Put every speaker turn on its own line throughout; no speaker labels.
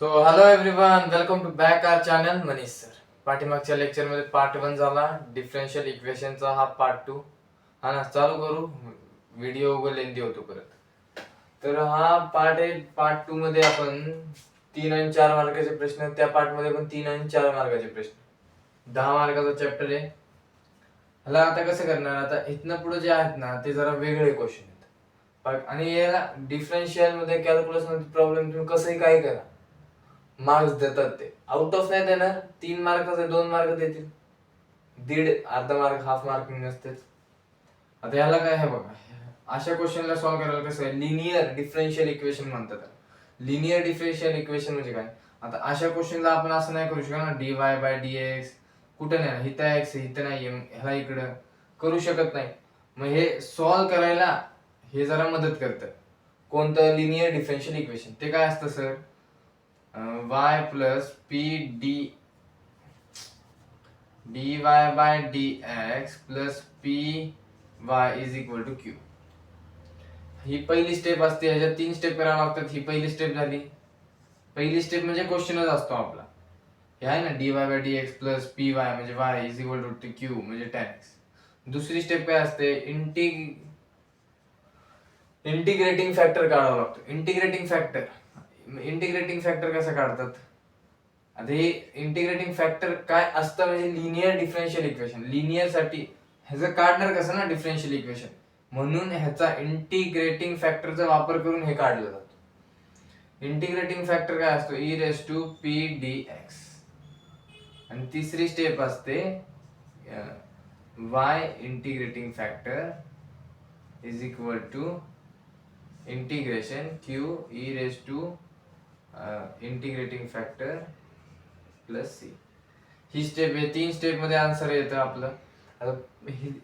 So hello everyone, welcome to back our channel Manish sir. पाठीमागच्या lecture मध्ये part 1 झाला, differential इक्वेशनचा हा पार्ट 2. हा ना, चालू करू. व्हिडिओ उगा लेंदी होतो परत. तर हा पार्ट आहे. पार्ट 2 मध्ये आपण 3 आणि 4 मार्काचे प्रश्न, त्या पार्ट मध्ये पण 3 आणि 4 मार्काचे प्रश्न, 10 मार्काचा चॅप्टर आहे. ह्याला आता कसं करणार, आता इथनं पुढे जे आहेत ना ते जरा वेगळे क्वेश्चन आहेत. आणि याला डिफरन्शियल मध्ये, कॅल्क्युलस मध्ये प्रॉब्लेम तुम्ही कसंही काय करा, मार्क्स देतात. ते आउट ऑफ नाही देणार. 3 मार्काचे 2 मार्क देतील, दीड अर्धा मार्क, हाफ मार्किंग नसतेच. आता याला काय आहे बघा, अशा क्वेश्चनला सॉल्व्ह करायला कसं आहे, लिनियर डिफरन्शियल इक्वेशन म्हणतात. लिनियर डिफरन्शियल इक्वेशन म्हणजे काय, आता अशा क्वेश्चनला आपण असं नाही करू शकत ना, dy/dx कुठं नाही, इथं x इथं नाही, ह्याला इकडं करू शकत नाही. मग हे सॉल्व्ह करायला हे जरा मदत करतं. कोणतं लिनियर डिफरन्शियल इक्वेशन, ते काय असतं sir, y plus p dy by dx plus py is equal to q. ही पहिली स्टेप असते. ह्याच्यात 3 स्टेप करावं लागतात. ही पहिली स्टेप झाली. पहिली स्टेप म्हणजे क्वेश्चनच असतो आपला, हे आहे ना, dy by dx plus py म्हणजे y is equal to q म्हणजे tan x. दुसरी स्टेप काय असते, इंटिग्रेटिंग फॅक्टर काढावा लागतो. इंटिग्रेटिंग फॅक्टर कसं काढतात, आता हे इंटिग्रेटिंग फॅक्टर काय असतं म्हणजे लिनियर डिफरन्शियल इक्वेशन. लिनियर साठी ह्याचं काढणार कसं ना डिफरन्शियल इक्वेशन, म्हणून ह्याचा इंटिग्रेटिंग फॅक्टरचा वापर करून हे काढलं जातं. इंटिग्रेटिंग फॅक्टर काय असतो, e⁻p⁵dx. आणि तिसरी स्टेप असते y integrating factor is equal to integration q integrating factor plus c. ही स्टेप आहे. 3 स्टेप मध्ये आन्सर येतं आपलं. आता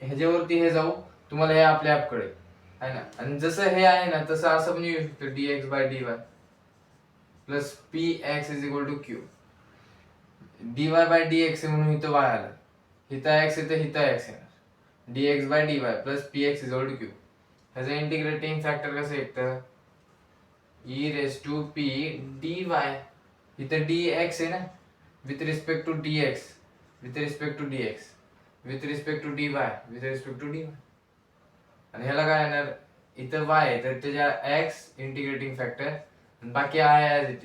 ह्याच्यावरती हे जाऊ, तुम्हाला हे आपल्या ऍप कळेल आहे ना. आणि जसं हे आहे ना तसं असं पण येऊ शकतं, dx/dy plus px is equal to q. dy/dx म्हणून इथं y आलं, इथं x येतं, इथं x येणार, dx/dy plus px is equal to q. ह्याचं इंटिग्रेटिंग फॅक्टर कसं येतं, e⁻p⁵dy. इथं dx आहे ना, with respect to dx, with respect to dx, with respect to dy, with respect to dy. आणि ह्याला काय येणार, इथं y आहे तर त्याच्या x इंटिग्रेटिंग फॅक्टर, आणि बाकी आहे ऍज इट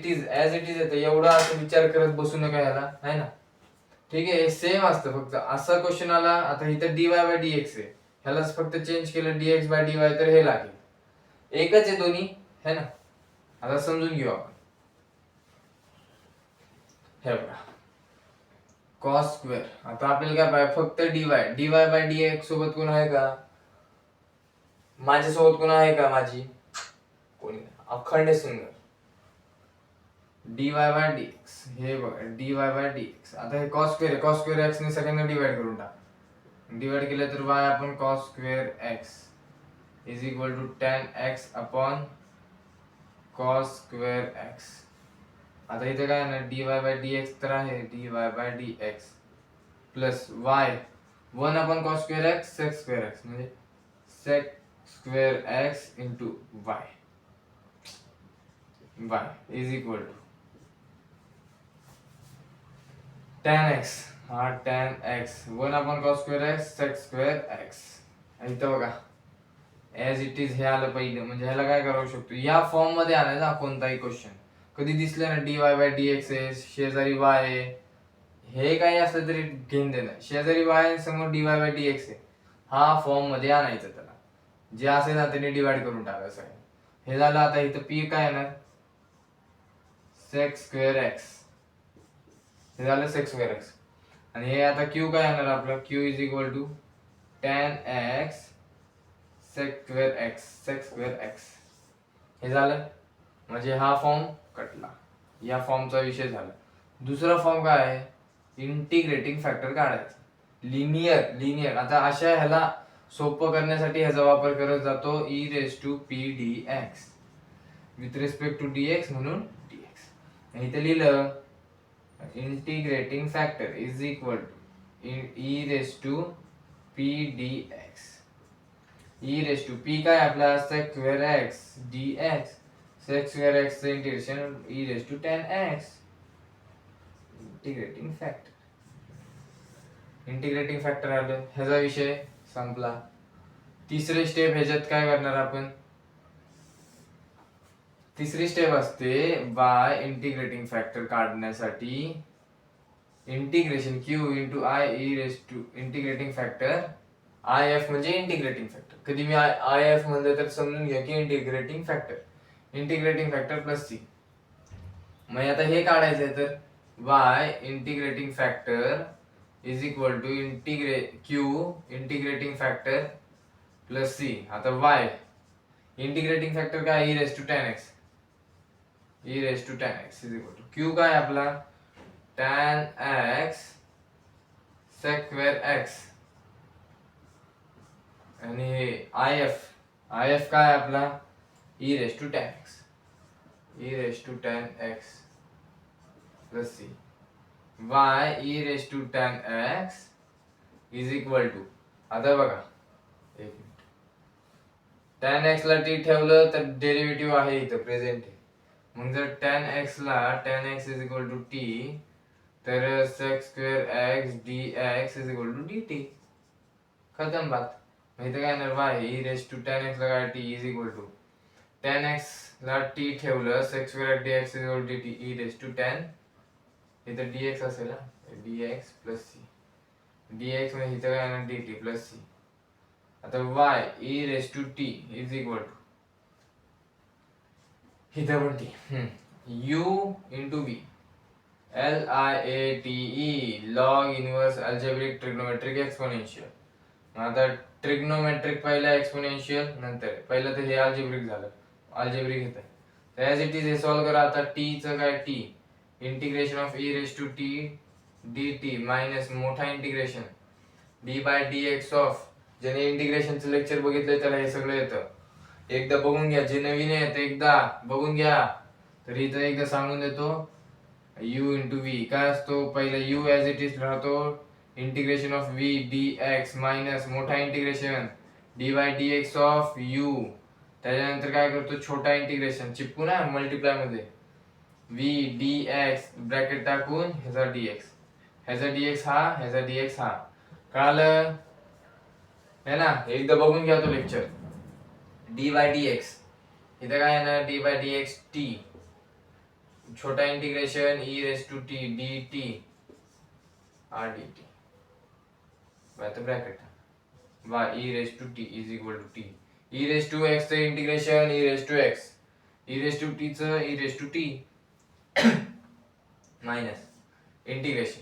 इज येतं. एवढा असं विचार करत बसू नका ह्याला, आहे ना. ठीक आहे, सेम असतं. फक्त असा क्वेश्चन आला, आता इथं dy/dx आहे, ह्यालाच फक्त चेंज केलं dx/dy तर हे लागेल. एकच आहे दोन्ही, है ना. आता समजून घेऊ आपण. हे बघा, कॉस स्क्वेअर. आता आपल्याला काय पाहिजे, फक्त dy/dx सोबत कोण आहे का, माझ्यासोबत कोण आहे का, माझी कोणी, अखंड सिंगल. dy/dx हे बघा, dy/dx. आता हे कॉस स्क्वेअर आहे, कॉस स्क्वेअर x ने सगळ्यांना डिवाइड करून टाका. डिवाइड केलं तर y आपण cos square x is equal to tan x upon cos square x. आता इथे काय आहे, dy/dx तर आहे, dy/dx plus y 1 upon cos square x sec square x म्हणजे sec square x into y is equal to tan x. हा tan x 1 upon cos square x sec square x. इथं बघा ऍज इट इज हे आलं पहिलं, म्हणजे ह्याला काय करू शकतो, या फॉर्म मध्ये आणायचा कोणताही क्वेश्चन. कधी दिसलं ना dy/dx आहे, शेजारी y आहे, हे काही असलं तरी घेऊन देणं, शेजारी y आहे समोर dy/dx आहे, हा फॉर्म मध्ये आणायचं. त्याला जे असेल ना त्याने डिवाइड करून टाकायचं आहे. हे झालं. आता इथं p काय येणार, sec स्क्वेअर x. हे झालं sec स्क्वेअर x. आणि हे आता q काय येणार आपलं, q is equal to tan x sec square x. हे झालं. म्हणजे हा फॉर्म कटला, या फॉर्मचा विषय झाला. दुसरा फॉर्म काय आहे, इंटिग्रेटिंग फॅक्टर काढायचा. लिनियर. आता अशा ह्याला सोपं करण्यासाठी ह्याचा वापर करत जातो e⁻p⁵dx with respect to dx म्हणून dx. इथे लिहिलं integrating factor is equal to e⁻p⁵dx. p काय आपला sec square x dx sec square x चं integration e raised to tan x. Integrating फॅक्टर आलं, ह्याचा विषय संपला. तिसरे स्टेप ह्याच्यात काय करणार आपण, तिसरी स्टेप असते बाय इंटिग्रेटिंग फॅक्टर काढण्यासाठी integration q into i e raise to integrating factor if म्हणजे इंटिग्रेटिंग फॅक्टर. कधी मी if म्हणलं तर समजून घ्या की इंटिग्रेटिंग फॅक्टर प्लस c. मग आता हे काढायचंय तर y integrating factor is equal to q integrating factor plus c. आता y इंटिग्रेटिंग फॅक्टर काय e raise to tan x is equal to q काय आपला tan x sec square x आणि if काय आपला e raise to tan x plus c. y e raise to tan x is equal to, आता बघा एक minute, tan x ला t ठेवलं तर डेरिव्हेटिव्ह आहे इथं प्रेझेंट आहे. मग जर tan x is equal to t तर sec square x dx is equal to dt. खतम बात. मग इथं काय येणार y e raise to tan x ला काय t is equal to tan x ला t ठेवलं sec square x dx is equal to dt e raise to tan, इथं dx असेल dx प्लस c, dx म्हणजे इथं काय येणार dt प्लस c. आता y e raise to t is equal to इथं पण t u into v LIATE log inverse algebraic trigonometric exponential. आता ट्रिग्नोमेट्रिक पहिला एक्सपोनेन्शियल नंतर पहिलं तर हे अल्जेब्रिक झालं, अल्जेब्रिक घेतलं तर ॲज इट इज हे सॉल्व करा. आता t चं काय t integration of e raise to t dt minus मोठा integration d by dx of, ज्याने इंटिग्रेशनचं लेक्चर बघितलंय त्याला हे सगळं येतं. एकदा बघून घ्या, जे नवीन आहे ते एकदा बघून घ्या. तर इथं एकदा सांगून देतो u इंटू v काय असतो, पहिला u ॲज इट इज राहतो integration of v dx minus मोठा integration d by dx of u. त्याच्यानंतर काय करतो छोटा इंटिग्रेशन चिपकू ना मल्टिप्लाय मध्ये v dx ब्रॅकेट टाकून ह्याचा dx हा कळालं है ना. एकदा बघून घ्या तो लेक्चर. d बाय dx इथं काय येणार d बाय dx t छोटा integration e raise to t dt r dt by तो bracket y e raise to t is equal to t e raise to x चं integration e raise to x, e raise to t चं e raise to t minus integration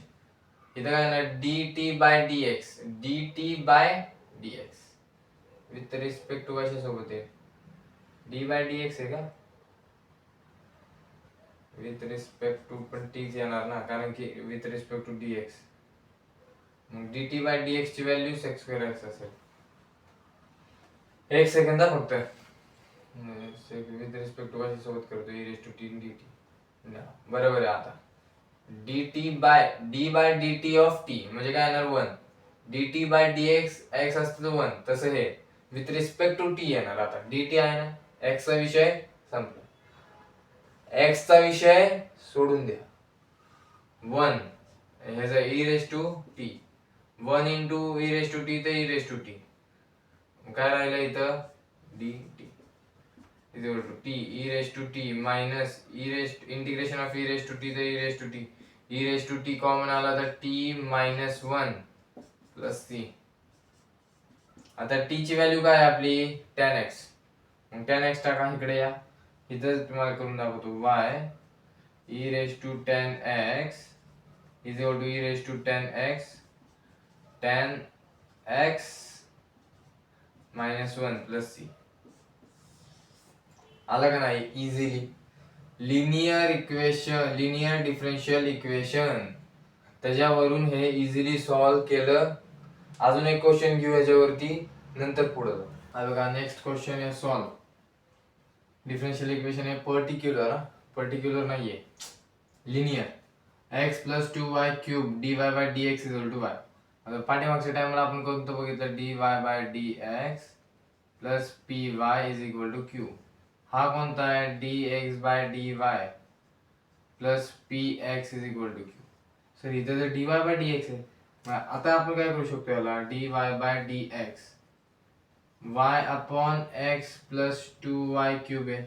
इथं काय येणार dt by dx with respect to कशा सोबत आहे d by dx आहे का, विथ रिस्पेक्ट टू पण तीच येणार ना कारण की विथ रिस्पेक्ट टू dx. मग dt बाय dx ची व्हॅल्यू sec square x असेल. एक सेकंद फक्त विथ रिस्पेक्ट टू कशा सोबत करतो e raise to t dt बरोबर आहे. आता dt by dt of t म्हणजे काय येणार 1, dt बाय dx x असतं 1, तसं हे विथ रिस्पेक्ट टू t येणार. आता dt आहे ना, x चा विषय संपला, x चा विषय सोडून द्या. 1 ह्याचा e raise to t 1 into e raise to t तर e रेस टू t काय राहिलं इथं dt is equal to t e raise to t minus integration of e raise to t तर e raise to t common आला तर t minus 1 plus c. आता t ची value काय आपली tan x, मग tan x टाका इकडे या, इथं तुम्हाला करून दाखवतो y e raise to tan x is equal to e raise to tan x minus 1 plus c. आला का नाही इझिली. लिनियर डिफरन्शियल इक्वेशन त्याच्यावरून हे इझिली सॉल्व केलं. अजून एक क्वेश्चन घेऊ याच्यावरती नंतर पुढे जाऊ. हा बघा नेक्स्ट क्वेश्चन आहे सॉल्व डिफरन्शियल इक्वेशन आहे पर्टिक्युलर नाहीये linear x plus 2y cube dy by dx equal to y. आता पाठीमागच्या टाइमला आपण कोणतं बघितलं dy by dx plus py is equal to q. हा कोणता आहे dx/dy plus px is equal to q. Sir इथं जर dy/dx आहे, आता आपण काय करू शकतो याला dy/dx y upon x plus 2y cube आहे.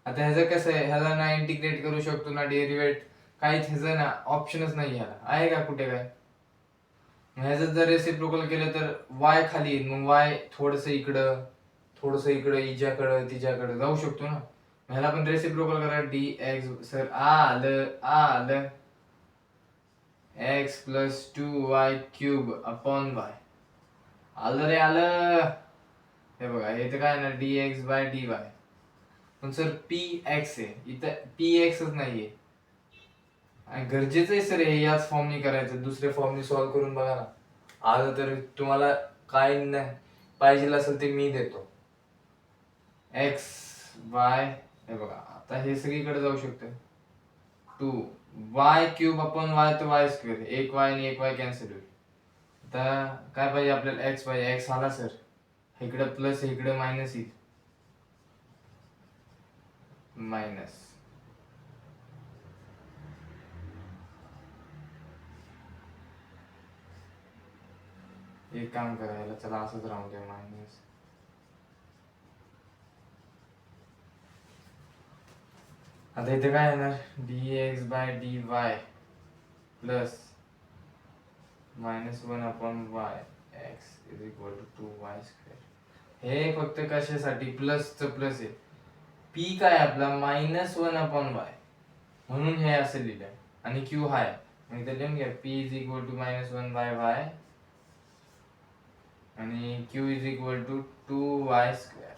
आता ह्याचं कसं आहे, ह्याला ना इंटिग्रेट करू शकतो ना डेरिवेट, काहीच ह्याचं ना ऑप्शनच नाही ह्याला, आहे का कुठे काय. ह्याचं जर रेसिप्रोकल केलं तर y खाली येईल, मग y थोडस इकडं हिच्याकडं तिच्याकडं जाऊ शकतो ना. ह्याला पण रेसिप्रोकल करा dx. सर आलं x plus 2y cube upon y. आलं रे आलं. हे बघा इथं काय ना dx/dy. पण सर px आहे इथं, pxच नाहीये. गरजेचं आहे सर हे याच फॉर्मनी करायचं, दुसऱ्या फॉर्मनी सॉल्व्ह करून बघा ना. आलं तर तुम्हाला काय नाही पाहिजे असेल ते मी देतो. x y हे बघा आता हे सगळीकडे जाऊ शकतं. 2y क्यूब अपॉन y तर y स्क्वेअर, एक y आणि एक y कॅन्सल होईल. आता काय पाहिजे आपल्याला, x पाहिजे. x आला सर, इकडे प्लस इकडे मायनस येईल. मायनस एक काम करायला चला असंच राहू द्या मायनस. आता इथे काय येणार dx/dy plus -1 upon y x is equal to 2y square. हे फक्त कशासाठी, प्लसचं प्लस आहे. p काय आपला -1 अपॉन y, म्हणून हे असं लिहिलंय. आणि q हाय, मग इथे लिहून घ्या p is equal to -1/y आणि q is equal to 2y square.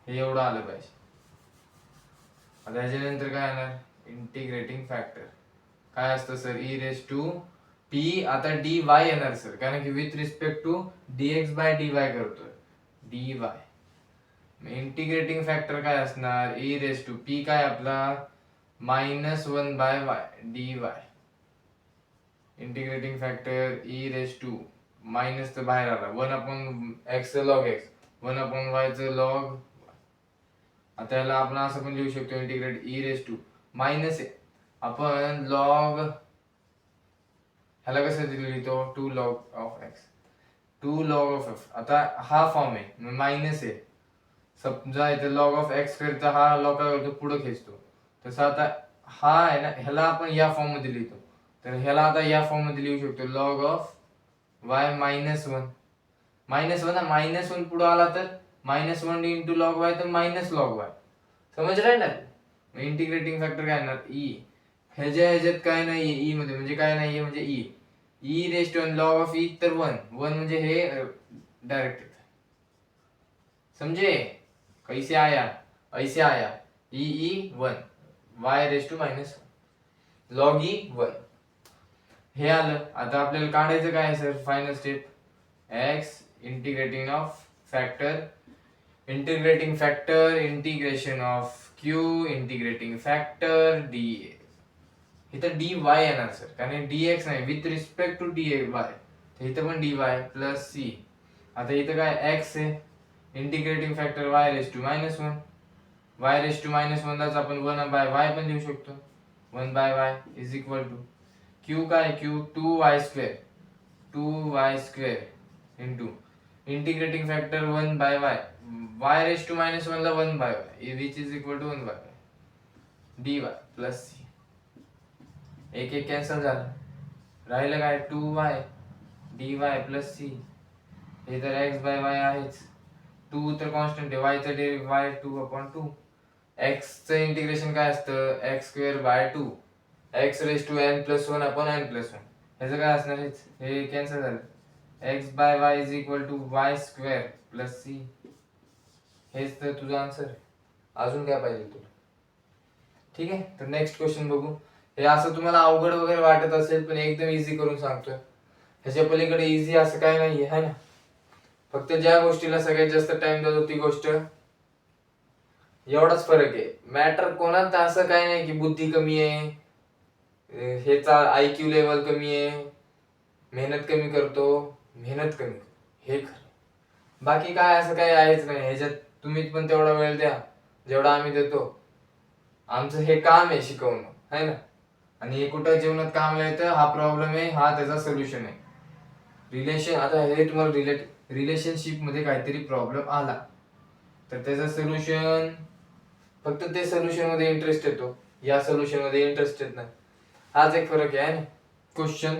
हे एवढं आलं पाहिजे. आता ह्याच्यानंतर काय येणार, इंटिग्रेटिंग फॅक्टर काय असतं sir, e raise to p. आता dy येणार सर, कारण की विथ रिस्पेक्ट टू dx/dy करतोय dy. इंटिग्रेटिंग फॅक्टर काय असणार, e रेज टू p काय आपला -1/y dy. Integrating factor e raise to minus तर बाहेर आला, 1 upon x log x, 1 upon y log. आता याला आपण असं पण लिहू शकतो, integrate e raise to minus आपण लॉग, ह्याला कसं लिहितो 2 log of x, 2 log of f. आता हा फॉर्म आहे मायनस आहे, समजा इथे लॉग ऑफ x स्क्वेअरचा हा लॉग काय करतो पुढे खेचतो. तसं आता हा आहे ना, ह्याला आपण या फॉर्म मध्ये लिहितो, तर ह्याला आता या फॉर्म मध्ये लिहू शकतो लॉग ऑफ y -1 -1 पुढे आला तर -1 इंटू लॉग y तर मायनस लॉग y. समज राहील ना. इंटिग्रेटिंग फॅक्टर काय येणार e. ह्याच्यात काय नाहीये e मध्ये, म्हणजे काय नाहीये म्हणजे e raise to log of e तर 1 म्हणजे हे डायरेक्ट समझे, कैसे आया ऐसे आया. e 1 y raise to -1 log e 1 हे आलं. आता आपल्याला काढायचं काय आहे sir, final step x integrating factor integration of q integrating factor dA. इथं dy येणार सर, कारण dx नाही, विथ रिस्पेक्ट टू dy, तर इथं पण dy प्लस c. आता इथं काय x आहे, integrating factor y raise to -1, y raise to -1 लाच आपण 1/y पण लिहू शकतो. 1/y is equal to q काय, q 2y स्क्वेअर into integrating factor 1/y, y raise to -1 ला 1/y which is equal to 1/y dy plus c. एक एक कॅन्सल झालं, राहिलं काय 2y dy प्लस c. हे तर x/y आहेच, 2 तर कॉन्स्टंट आहे, y चं डेरिव्हेटिव्ह y 2/2. x चं इंटिग्रेशन काय असतं x²/2 x raise to n+1 upon n+1. ह्याचं काय असणार, हे कॅन्सल झालं. x/y is equal to y² plus c. हेच तर तुझं आन्सर. अजून काय पाहिजे तुला. ठीक आहे, तर नेक्स्ट क्वेश्चन बघू. हे असं तुम्हाला अवघड वगैरे वाटत असेल, पण एकदम इझी करून सांगतोय. ह्याच्या पलीकडे इझी असं काय नाहीये, है ना. फक्त ज्या गोष्टीला सगळ्यात जास्त टाइम जातो ती गोष्ट, एवढाच फरक आहे. मॅटर कोणात असं काय नाही की बुद्धी कमी आहे, ह्याचा IQ लेवल कमी आहे, मेहनत कमी, हे खरं. बाकी काय असं काय आहेच नाही ह्याच्यात. तुम्ही पण तेवढा वेळ द्या जेवढा आम्ही देतो. आमचं हे काम आहे शिकवणं, है ना. आणि हे कुठं जीवनात कामाला येतं, हा प्रॉब्लेम आहे, हा त्याचा सोल्युशन आहे. रिलेशन, आता हे तुम्हाला रिलेशनशिप मध्ये काहीतरी प्रॉब्लेम आला तर त्याचं सोल्युशन, फक्त ते सोल्युशन मध्ये इंटरेस्ट येतो, या सोल्युशन मध्ये इंटरेस्ट येत नाही. हाच एक फरक आहे ना. क्वेश्चन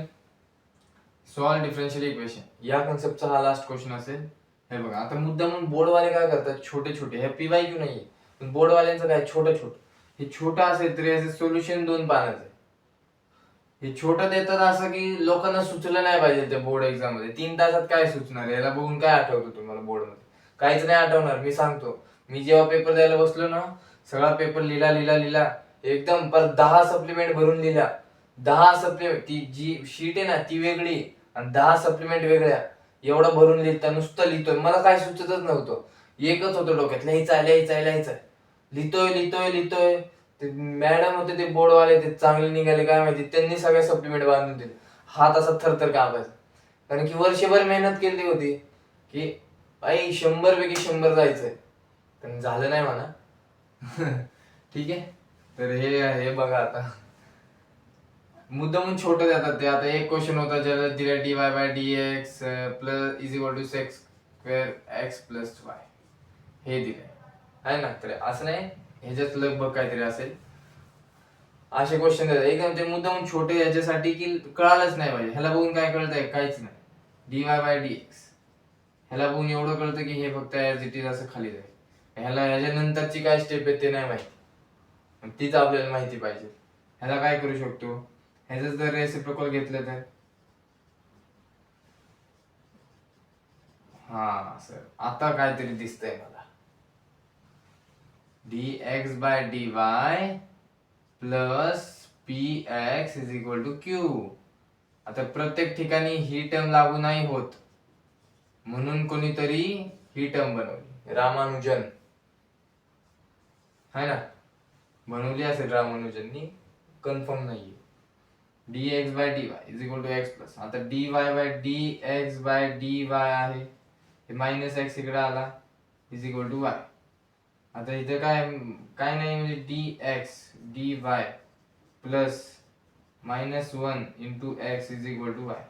सॉल्व डिफरन्शियल इक्वेशन या कन्सेप्टचा हा लास्ट क्वेश्चन असेल. हे बघा, आता मुद्दा म्हणून बोर्डवाले काय करतात, छोटे छोटे, हे PYQ नाहीये पण बोर्डवाल्यांचं काय, छोटं छोटं. हे छोटं असेल तरी याचं सोल्युशन 2 पानाचं आहे. हे छोटं देतात असं की लोकांना सुचलं नाही पाहिजे त्या बोर्ड एक्झाम मध्ये. 3 तासात काय सुचणार, याला बघून काय आठवतं तुम्हाला बोर्ड मध्ये? काहीच नाही आठवणार. मी सांगतो, मी जेव्हा पेपर द्यायला बसलो ना, सगळा पेपर लिहिला एकदम, पर 10 सप्लिमेंट भरून लिहिल्या. 10 सप्लिमेंट, ती जी शीट आहे ना ती वेगळी आणि 10 सप्लिमेंट वेगळ्या, एवढं भरून लिहिता, नुसतं लिहितोय. मला काय सुचतच नव्हतं. एकच होतं डोक्यात, लिहायचंय. लिहितोय. ते मॅडम होते ते बोर्डवाले, ते चांगले निघाले काय माहिती, त्यांनी सगळ्या सप्लिमेंट बांधून दिले. हात असा थरथर कापायचा, कारण की वर्षभर मेहनत केली होती की आई 100 पैकी 100 जायचंय, पण झालं नाही म्हणा. ठीक आहे. तर हे बघा, आता मुद्दामून छोटं देतात ते. आता एक क्वेश्चन होता ज्याला दिला dy/dx plus is equal to sec square x plus y, हे दिलंय, आहे ना. तर असं नाही, ह्याच्यात लगभग काहीतरी असेल. असे क्वेश्चन देतात एकदम, ते मुद्दामून छोटे याच्यासाठी की कळालंच नाही पाहिजे. ह्याला बघून काय कळतंय, काहीच नाही. dy/dx ह्याला बघून एवढं कळतं की हे फक्त ऍज इट इज असं खाली जाईल. ह्याच्या नंतरची काय स्टेप आहे ते नाही माहिती, तीच आपल्याला माहिती पाहिजे. ह्याला काय करू शकतो, ह्याचं जर रेसिप्रोकल घेतलं तर, हा सर आता काहीतरी दिसतंय मला. dx/dy plus px is equal to q. आता प्रत्येक ठिकाणी ही टर्म लागू नाही होत, म्हणून कोणीतरी ही टर्म बनवली, रामानुजन, है ना. बनवली असेल रामानुजननी, कन्फर्म नाहीये. dx/dy is equal to x plus, आता dy/dx/dy आहे, हे मायनस एक्स इकडे आला, इज इक्वल टू वाय. आता इथे काय नाही, म्हणजे dx/dy plus -1 into x is equal to y.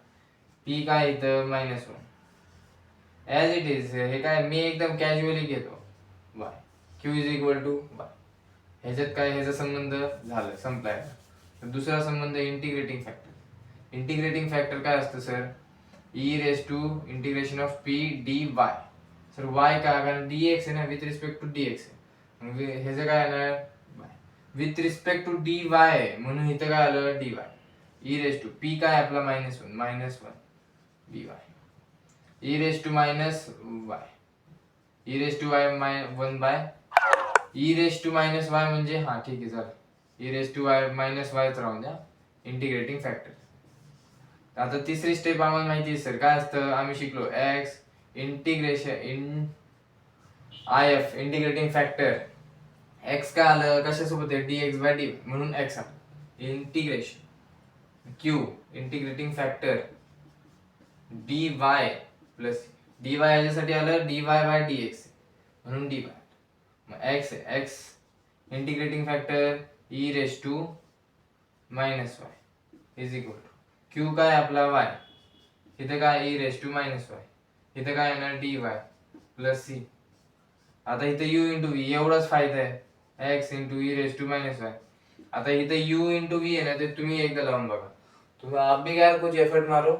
P काय इथं -1 ऍज इट इज. हे काय मी एकदम कॅज्युअली घेतो, y q is equal to y. ह्याच्यात काय, ह्याचा संबंध झालं, संपलाय. दुसरा संबंध इंटिग्रेटिंग फॅक्टर. इंटिग्रेटिंग फॅक्टर काय असतं sir, e⁻∫ of p dy. Sir y का, कारण dx आहे ना, विथ रिस्पेक्ट टू dx आहे. मग ह्याचं काय येणार, विथ रिस्पेक्ट टू dy, म्हणून इथं काय आलं dy. e⁻p काय आपला -1 dy. e⁻1y म्हणजे, हा ठीक आहे चला, e⁻y राहून द्या, इंटिग्रेटिंग फॅक्टर. आता तिसरी स्टेप आम्हाला माहिती आहे सर, काय असतं, आम्ही शिकलो x integration if integrating factor. x काय आलं, कशासोबत आहे, dx/dy, म्हणून x आलं. Integration q integrating factor dy plus dy याच्यासाठी आलं dy/dx, म्हणून dy. मग x integrating factor e⁻⁻y is equal to q काय आपला y, इथे काय e⁻⁻y, इथे काय येणार dy प्लस c. आता इथे u इंटू v, एवढाच फायदा आहे, x इंटू e⁻⁻y. आता इथे u इंटू v आहे ना, ते तुम्ही एकदा लावून बघा, तुम्ही आप भी यार कुछ एफर्ट मारो,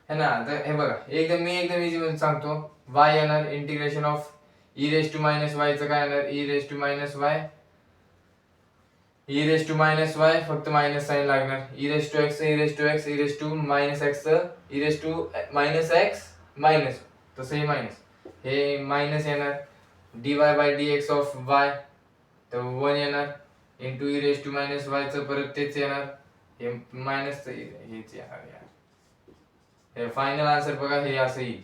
है ना. तर हे बघा, मी एकदम इझी मध्ये सांगतो. y येणार इंटिग्रेशन ऑफ e⁻⁻y चं काय येणार, e⁻⁻y फक्त मायनस साइन लागणार, -x तसंही मायनस, हे मायनस येणार, dy/dx ऑफ y तर 1 येणार, इंटू e⁻⁻y चं परत तेच येणार, हे मायनस हेच येणार यार. हे फायनल आन्सर बघा, हे असं येईल.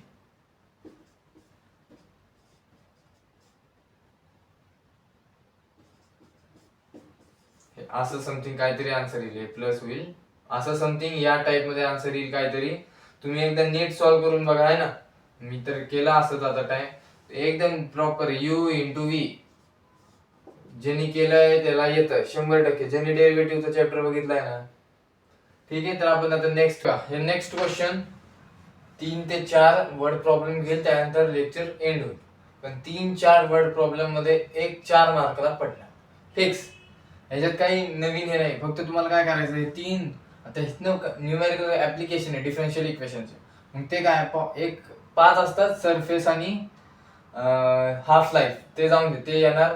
असं समथिंग काहीतरी आन्सर येईल, हे प्लस होईल, असं समथिंग या टाइप मध्ये आन्सर येईल काहीतरी. तुम्ही एकदा नीट सॉल्व्ह करून बघा, आहे ना. मी तर केला असंच आता टाइम, एकदम प्रॉपर यू इंटू व्ही. ज्यांनी केलंय त्याला येतं 100%. ज्यांनी डेरिव्हेटिव्हचा चॅप्टर बघितलाय ना. ठीक आहे, तर आपण आता नेक्स्ट क्वेश्चन 3 ते 4 वर्ड प्रॉब्लेम घेईल, त्यानंतर लेक्चर एंड होईल. पण 3-4 वर्ड प्रॉब्लेम मध्ये एक 4 मार्कला पडला फिक्स. ह्याच्यात काही नवीन हे नाही, फक्त तुम्हाला काय करायचं हे 3 आता न्यूमेरिकल ऍप्लिकेशन आहे डिफरन्शियल इक्वेशनचे. मग ते काय एक 5 असतात सरफेस आणि हाफ लाईफ, ते जाऊन दे, ते येणार.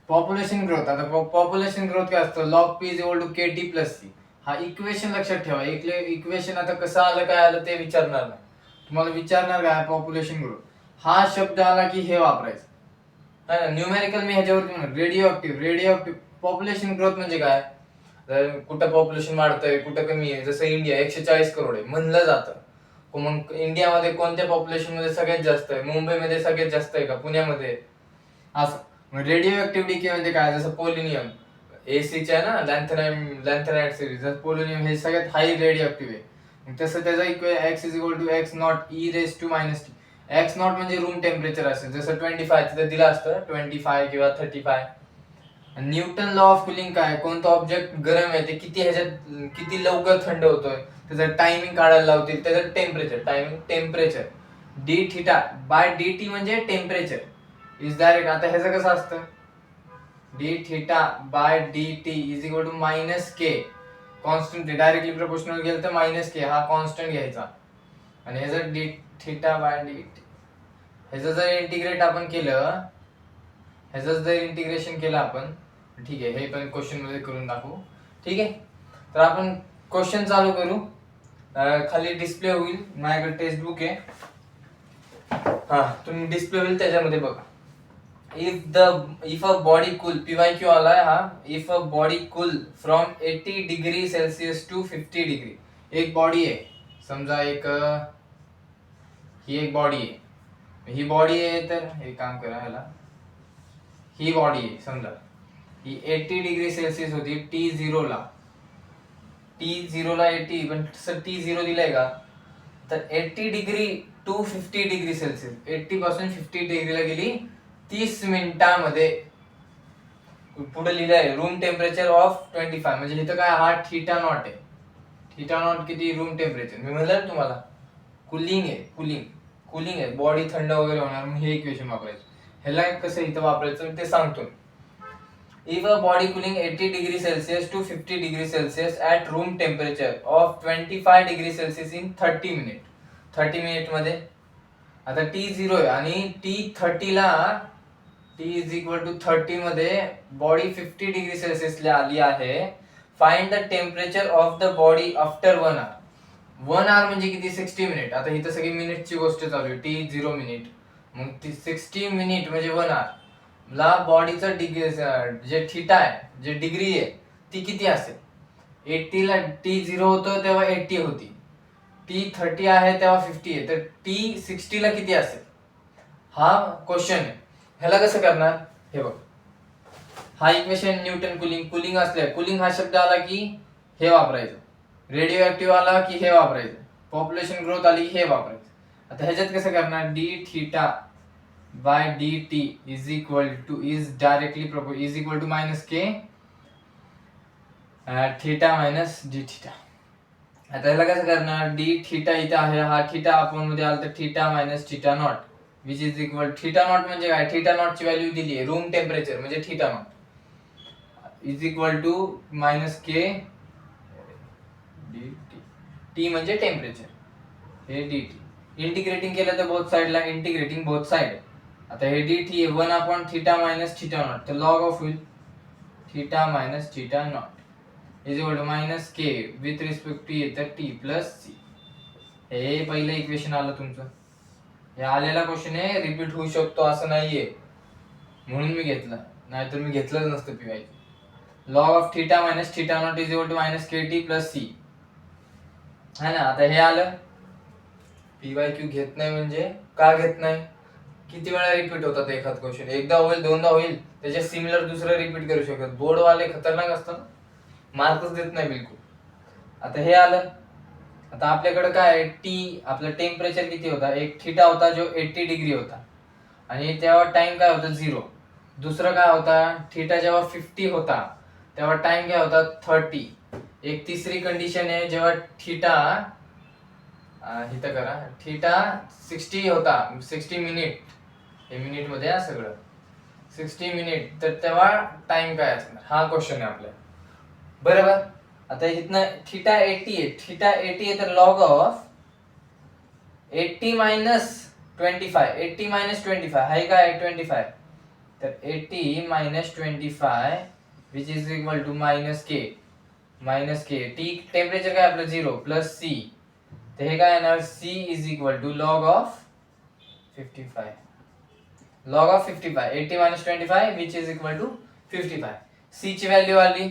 पॉप्युलेशन ग्रोथ, आता पॉप्युलेशन ग्रोथ काय असतं, log p is equal to k t plus c. हा इक्वेशन लक्षात ठेवा. इक्वेशन आता कसं आलं काय आलं ते विचारणार नाही तुम्हाला. विचारणार काय पॉप्युलेशन ग्रोथ, हा शब्द आला की हे वापरायचं है ना. न्यूमेरिकल मी ह्याच्यावरती म्हणून रेडिओ पॉप्युलेशन ग्रोथ म्हणजे काय, कुठं पॉप्युलेशन वाढतंय कुठं कमी आहे. जसं इंडिया 140 करोड आहे म्हणलं जातं. मग इंडियामध्ये कोणत्या पॉप्युलेशन मध्ये सगळ्यात जास्त आहे, मुंबईमध्ये सगळ्यात जास्त आहे का पुण्यामध्ये, असं. रेडिओ ऍक्टिव्हिटी म्हणजे काय, जसं पोलिनियम एसीच्या आहे ना, लॅन्थेनाइट सिरीज, पोलिनियम हे सगळ्यात हाय रेडिओ ऍक्टिव्ह आहे. तसं त्याचा x is equal to x not e raise to minus t. X not म्हणजे रूम टेम्परेचर असेल, जसं 25 तिथे दिलं असतं 25 किंवा 35. न्यूटन लॉ ऑफ कुलिंग काय, कोणतं ऑब्जेक्ट गरम आहे ते किती लवकर थंड होतोय, त्याचं टायमिंग काढायला लावतील. त्याचं temperature d theta by d t म्हणजे टेम्परेचर इज डायरेक्ट. आता ह्याचं कसं असतं, d theta by d t is equal to minus k. Constant directly proportional गेलं तर मायनस के हा कॉन्स्टंट घ्यायचा. आणि ह्याचं d theta by d t ह्याचं जर इंटिग्रेशन केलं आपण, ठीक आहे, हे पण क्वेश्चन मध्ये करून दाखवू. ठीक आहे, तर आपण क्वेश्चन चालू करू. खाली डिस्प्ले होईल, माझ्याकडे टेक्स्ट बुक आहे. हा, तुम्ही डिस्प्ले होईल त्याच्यामध्ये बघा. If a body cool PYQ आलाय हा. If a body cool from 80 degree Celsius to 50 degree. एक बॉडी आहे समजा, ही एक बॉडी आहे. तर हे काम करा, ह्याला ही बॉडी आहे समजा, ही 80 डिग्री सेल्सिअस होती T0 ला. 80, पण T0 दिलाय का, तर 80 डिग्री टू 50 डिग्री सेल्सिअस, 80 पासून 50 डिग्रीला गेली 30 मिनिटांमध्ये. पुढे लिहिलंय रूम टेम्परेचर ऑफ 25, म्हणजे इथं काय हा थीटा नॉट आहे. थीटा नॉट किती, रूम टेम्परेचर. मी म्हणलं तुम्हाला कुलिंग आहे, बॉडी थंड वगैरे होणार, मग हे इक्वेशन वापरायचं. ह्याला कसं इथं वापरायचं ते सांगतो. If a body cooling 80 degree Celsius to 50 degree Celsius at room temperature of 25 degree Celsius in 30 minutes. 30 minute मध्ये आता T0 आहे आणि T30 ला T is equal to 30 मध्ये बॉडी 50 डिग्री सेल्सिअस ला आली आहे. Find the temperature of the body after 1 hour. 1 hour म्हणजे किती, 60 मिनिट. आता इथं सगळी मिनिटची गोष्ट चालू आहे. T0 मिनिट, मग 60 मिनिट म्हणजे 1 hour ला बॉडीचं डिग्री जे थीटा आहे, जे डिग्री आहे ती किती असेल. 80 ला T0 होतं तेव्हा 80 होती, T30 आहे तेव्हा 50 आहे, तर T60 ला किती असेल, हा क्वेश्चन आहे. ह्याला कसं करणार, हे बघ, हा इक्वेशन न्यूटन कुलिंग असल्या, कुलिंग हा शब्द आला की हे वापरायचं, रेडिओ ऍक्टिव्ह आला की हे वापरायचं, पॉप्युलेशन ग्रोथ आली की हे वापरायचं. आता ह्याच्यात कसं करणार, d theta by d t is equal to minus k theta minus d theta. आता ह्याला कसं करणार, डी थीटा इथं आहे, हा थीटा आपण मध्ये आला तर theta minus theta naught which is equal, theta not म्हणजे काय, थीटा नॉट ची व्हॅल्यू दिली आहे, रूम टेम्परेचर म्हणजे theta naught is equal to minus k d t. T म्हणजे टेम्परेचर, हे डी टी. इंटिग्रेटिंग केलं तर बोथ साइडला, इंटिग्रेटिंग बोथ साइड. आता हे d t 1 upon theta minus theta naught, तर लॉग ऑफ होईल theta minus theta naught is equal to minus K with respect to येतं टी प्लस सी. हे पहिलं इक्वेशन आलं तुमचं. हे आलेला क्वेश्चन आहे, रिपीट होऊ शकतो असं नाहीये, म्हणून मी घेतलं, नाहीतर मी घेतलंच नसतं PYQ. Log of theta minus theta naught is equal to minus k t plus c है ना. आता हे आलं. PYQ घेत नाही म्हणजे का घेत नाही, किती वेळा रिपीट होतात एखाद क्वेश्चन, एकदा होईल दोनदा होईल, त्याच्या सिमिलर दुसरं रिपीट करू शकत. बोर्डवाले खतरनाक असतात, मार्कच देत नाही बिलकुल. आता हे आलं, आता आपल्याकडे काय आहे, टी आपलं टेम्परेचर किती होता, एक थीटा होता जो 80 डिग्री होता आणि तेव्हा टाइम काय होता 0. दुसरं काय होता, थीटा जेव्हा 50 होता तेव्हा टाइम काय होता 30. एक तिसरी कंडिशन आहे जेव्हा थीटा इथं करा, थीटा 60 होता, 60 मिनिट, हे मिनिट मध्ये आहे सगळं, 60 मिनिट, तर तेव्हा टाइम काय असणार, हा क्वेश्चन आहे आपल्या. बरोबर. आता इथनं थीटा 80 आहे, थीटा 80 आहे तर लॉग ऑफ 80 मायनस 25, 80 मायनस 25 हाय काय 25, तर 80 minus 25 which is equal to minus k, t temperature काय आपलं 0 प्लस सी, तर हे काय येणार c is equal to log of 55, log of 55, 80 minus 25 which is equal to 55. C ची व्हॅल्यू आली.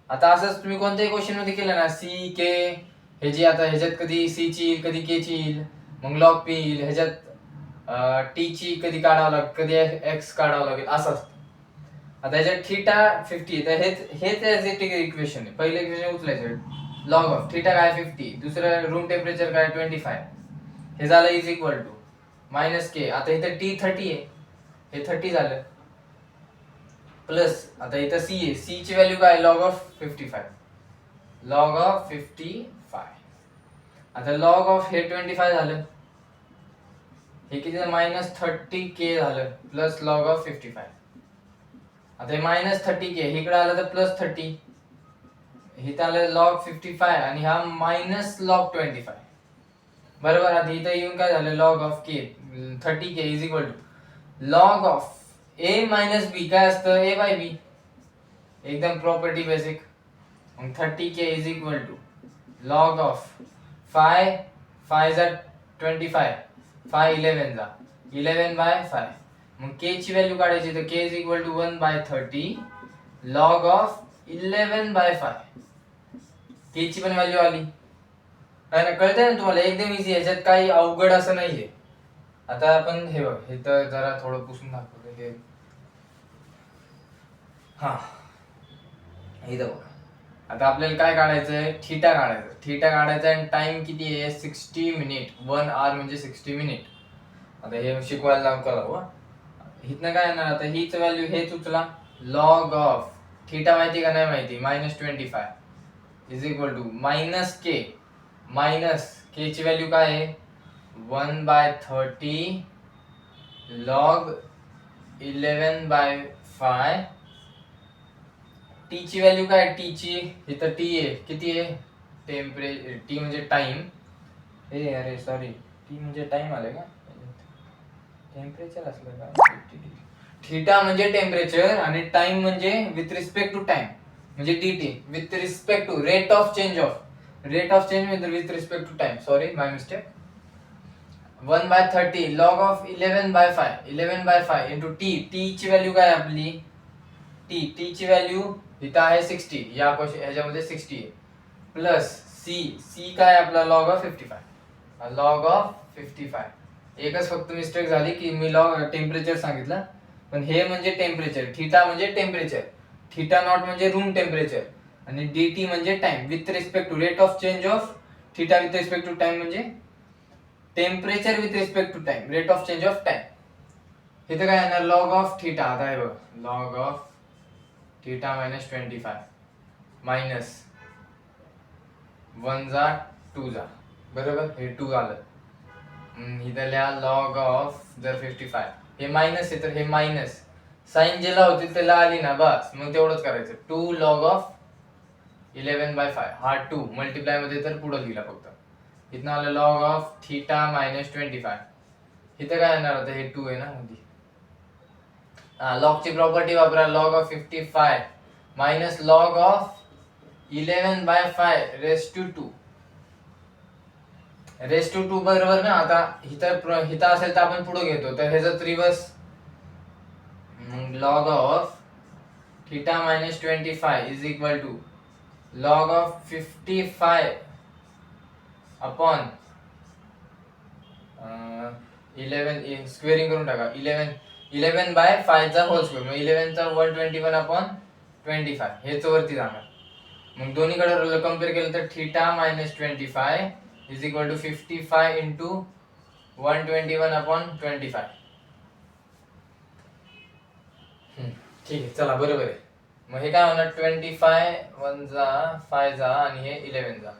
आता असंच तुम्ही कोणत्याही क्वेश्चन मध्ये केलं ना, सी के हे जी, आता ह्याच्यात कधी सी ची येईल कधी के ची येईल, मग लॉग पी येईल, ह्याच्यात टी ची कधी काढावं लागेल कधी एक्स काढावं लागेल, असं असतं. आता ह्याच्यात थीटा 50, तर हेच इक्वेशन आहे, पहिलं इक्वेशन उचलायचं, लॉग ऑफ थीटा काय 50, दुसरं रूम टेम्परेचर काय 25, हे झालं is equal to minus k, आता इथं टी 30 आहे, हे 30 झालं, प्लस आता इथं सी आहे, सी ची व्हॅल्यू काय लॉग ऑफ 55, लॉग ऑफ 55, आता लॉग ऑफ हे 25 झालं, हे किती मायनस 30 के झालं, प्लस लॉग ऑफ 55, आता हे मायनस 30 के इकडे आलं तर प्लस 30, इथं आलं लॉग 55 आणि हा मायनस लॉग 25. बरोबर. आता इथं येऊन काय झालं log of K 30 K is equal to log of A minus B, काय असतं ए बाय बी, एकदम प्रॉपर्टी बेसिक. मग 30 K is equal to log of 5 5 जा 25, 5 11 जा 11 बाय 5, मग के ची व्हॅल्यू काढायची, तर K is equal to 1 by 30 log of 11 by 5, K ची पण व्हॅल्यू आली. काय ना, कळतंय ना तुम्हाला, एकदम इझी, याच्यात काही अवघड असं नाहीये. आता आपण हे बघ, हे तर जरा थोडं पुसून दाखवतो हे, हा इथं बघ. आता आपल्याला काय काढायचंय, थीटा काढायचं, थीटा काढायचा आणि टाइम किती आहे 60 मिनिट, 1 आवर म्हणजे 60 मिनिट. आता हे शिकवायला लावून करा, इथनं काय येणार, आता हीच व्हॅल्यू हेच उचला, लॉग ऑफ थीटा माहिती का नाही माहिती, minus 25 is equal to minus k ची व्हॅल्यू काय आहे 1 बाय 30 लॉग 11 बाय 5, टी ची व्हॅल्यू काय, टी ची इथं टी आहे, किती आहे टेम्परेचर, टी म्हणजे टाइम, हे अरे सॉरी टी म्हणजे टाइम आलं का, टेम्परेचर असलं का, थीटा म्हणजे टेम्परेचर आणि टाइम म्हणजे विथ रिस्पेक्ट टू टाइम, म्हणजे dt with respect to rate of change with respect to time, sorry my mistake. 1 by 30 log of 11 by 5 into t, t ची व्हॅल्यू काय आपली, टी ची व्हॅल्यू इथं आहे 60, या ह्याच्यामध्ये 60 आहे, प्लस सी काय आपला लॉग ऑफ 55, लॉग ऑफ 55. एकच फक्त मिस्टेक झाली की मी लॉग टेम्परेचर सांगितलं, पण हे म्हणजे टेम्परेचर, थीटा म्हणजे टेम्परेचर, थीटा नॉट म्हणजे रूम टेम्परेचर, आणि dt म्हणजे time with respect to rate of change of theta with respect to time म्हणजे temperature with respect to time, rate of change of time. इथं काय येणार log of theta, आता आहे बघ log of theta minus 25 minus 1 जा 2 जा, बरोबर, हे 2 आलं, इथं लिहा लॉग ऑफ जर 55, हे मायनस आहे तर हे मायनस, साइन ज्याला होती त्याला आली ना, बस मग तेवढंच करायचं, 2 लॉग ऑफ 11 बाय 5, हा 2 मल्टिप्लाय मध्ये तर पुढे लिहिला फक्त, इथनं आलं लॉग ऑफ थीटा मायनस 25, इथं काय येणार होतं, हे 2 आहे ना मध्ये, लॉग ची प्रॉपर्टी वापरा, log of 55 minus log of 11 by 5 raise to 2 बरोबर ना. आता इथं असेल तर आपण पुढे घेतो, तर ह्याचं reverse, log of theta minus 25 is equal to log of 55 upon 11, squaring करून टाका, 11 बाय 5 चा होल स्क्वेअर, मग 11 चा 121 अपॉन 25 हेच वरती जाणार, मग दोन्हीकडे कम्पेअर केलं तर theta minus 25 is equal to 55 into 121/25. ठीक आहे, चला बरोबर आहे. मग हे काय होणार, 25 1 जा 5 जा आणि हे 11 जा,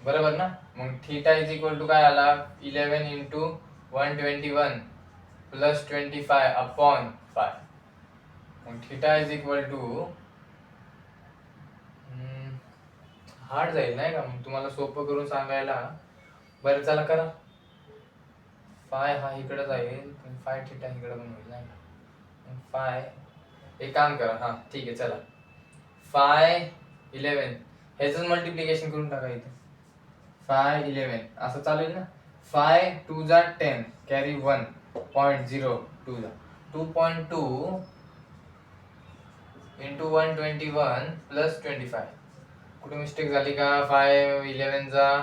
बरोबर ना. मग थीटा इज इक्वल टू काय आला, 11 इंटू 121 प्लस 25/5. मग theta is equal to, hard जाईल नाही का, मग तुम्हाला सोपं करून सांगायला. बरं चला करा. फाय हा इकडे जाईल, फाय थीटा इकडे पण होईल नाही का. फाय एक काम करा, हा ठीक आहे चला. 5 11 ह्याच मल्टिप्लिकेशन करून टाका इथे. 5 11 असं चालेल ना. 5 2 जा 10 कॅरी 1.02 जा 2.2 इंटू 121 प्लस 25. कुठे मिस्टेक झाली का. 5 11 जा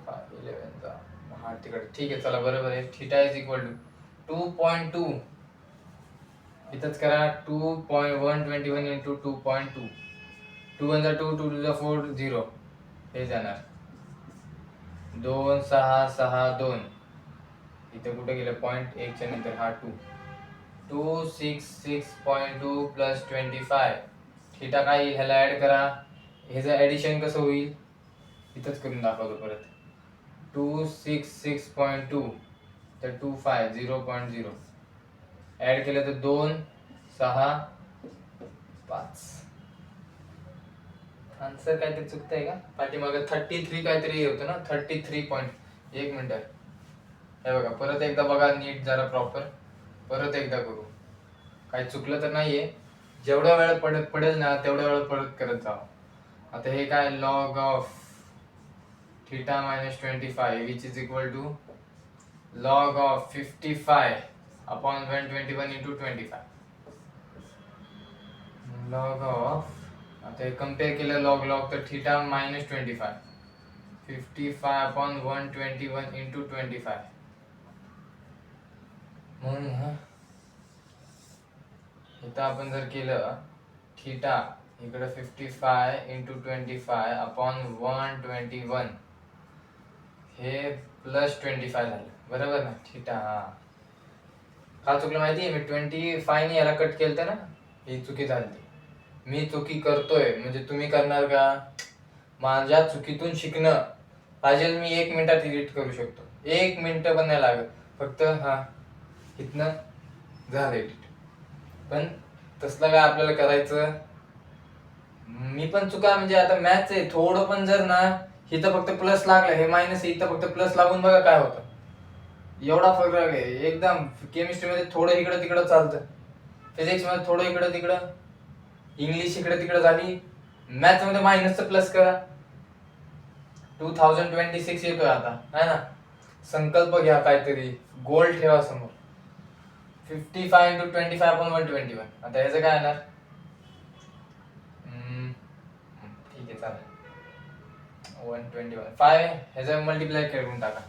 5 11 जा, हा तिकडे ठीक आहे चला बरोबर आहे. थीटा इज इक्वल टू 2.2 इथंच करा. 2.121 इंटू 2.2, 2 1 जा 2, 2 2 जा 4 0, हे जाणार 2 6 6 2. इथे कुठे गेलं पॉईंट 1 च्या नंतर हा 2 266.2 प्लस 25. थीटा काय येईल, ह्याला ऍड करा. ह्याचं ऍडिशन कसं होईल इथंच करून दाखवतो परत. 266.2 तर 25 0.0 ऍड केलं तर 2 6 5. आन्सर काहीतरी चुकतंय का, पाठीमागे 33 काहीतरी होतं ना, 33 पॉईंट. एक मिनिट, हे बघा परत एकदा बघा नीट जरा प्रॉपर, परत एकदा करू. काही चुकलं तर नाहीये. जेवढा वेळ पडेल ना तेवढ्या वेळ परत करत जावं. आता हे काय, log of theta minus 25 which is equal to log of 55 upon 121 into 25. Log of, आता हे कम्पेअर केलं लॉग लॉग तर थीटा मायनस 25 55 अपॉन 121 इंटू 25. म्हणून इथं आपण जर केलं थीटा इकडे 55 इंटू 25 अपॉन 121, हे प्लस 25 झालं, बरोबर ना. थीटा का चुकलं माहिती आहे, मी 25 ने याला कट केलं ना, ही चुकी झाली. मी चुकी करतोय म्हणजे तुम्ही करणार का. माझ्या चुकीतून शिकणं पाहिजे. मी 1 मिनिटात एडिट करू शकतो, 1 मिनिट पण नाही लागत. फक्त हा इथनं झालं एडिट. पण तसलं काय आपल्याला करायचं. मी पण चुका म्हणजे आता मॅथ्स आहे, थोडं पण जर ना इथं फक्त प्लस लागलं, हे मायनस इथं फक्त प्लस लागून बघा काय होतं. एवढा फरक आहे एकदम. केमिस्ट्री मध्ये थोडं इकडं तिकडं चालतं, फिजिक्स मध्ये थोडं इकडं तिकडं, इंग्लिश इकडे तिकडे झाली, मॅथ्स मध्ये मायनसचं प्लस करा. 2026 येतोय आता है ना. संकल्प घ्या काहीतरी, गोल ठेवा समोर. 55 इंटू 25 अपॉन 121. आता ह्याचं काय येणार, ठीक आहे चालेल. 121 5 ह्याचं मल्टिप्लाय करून टाका.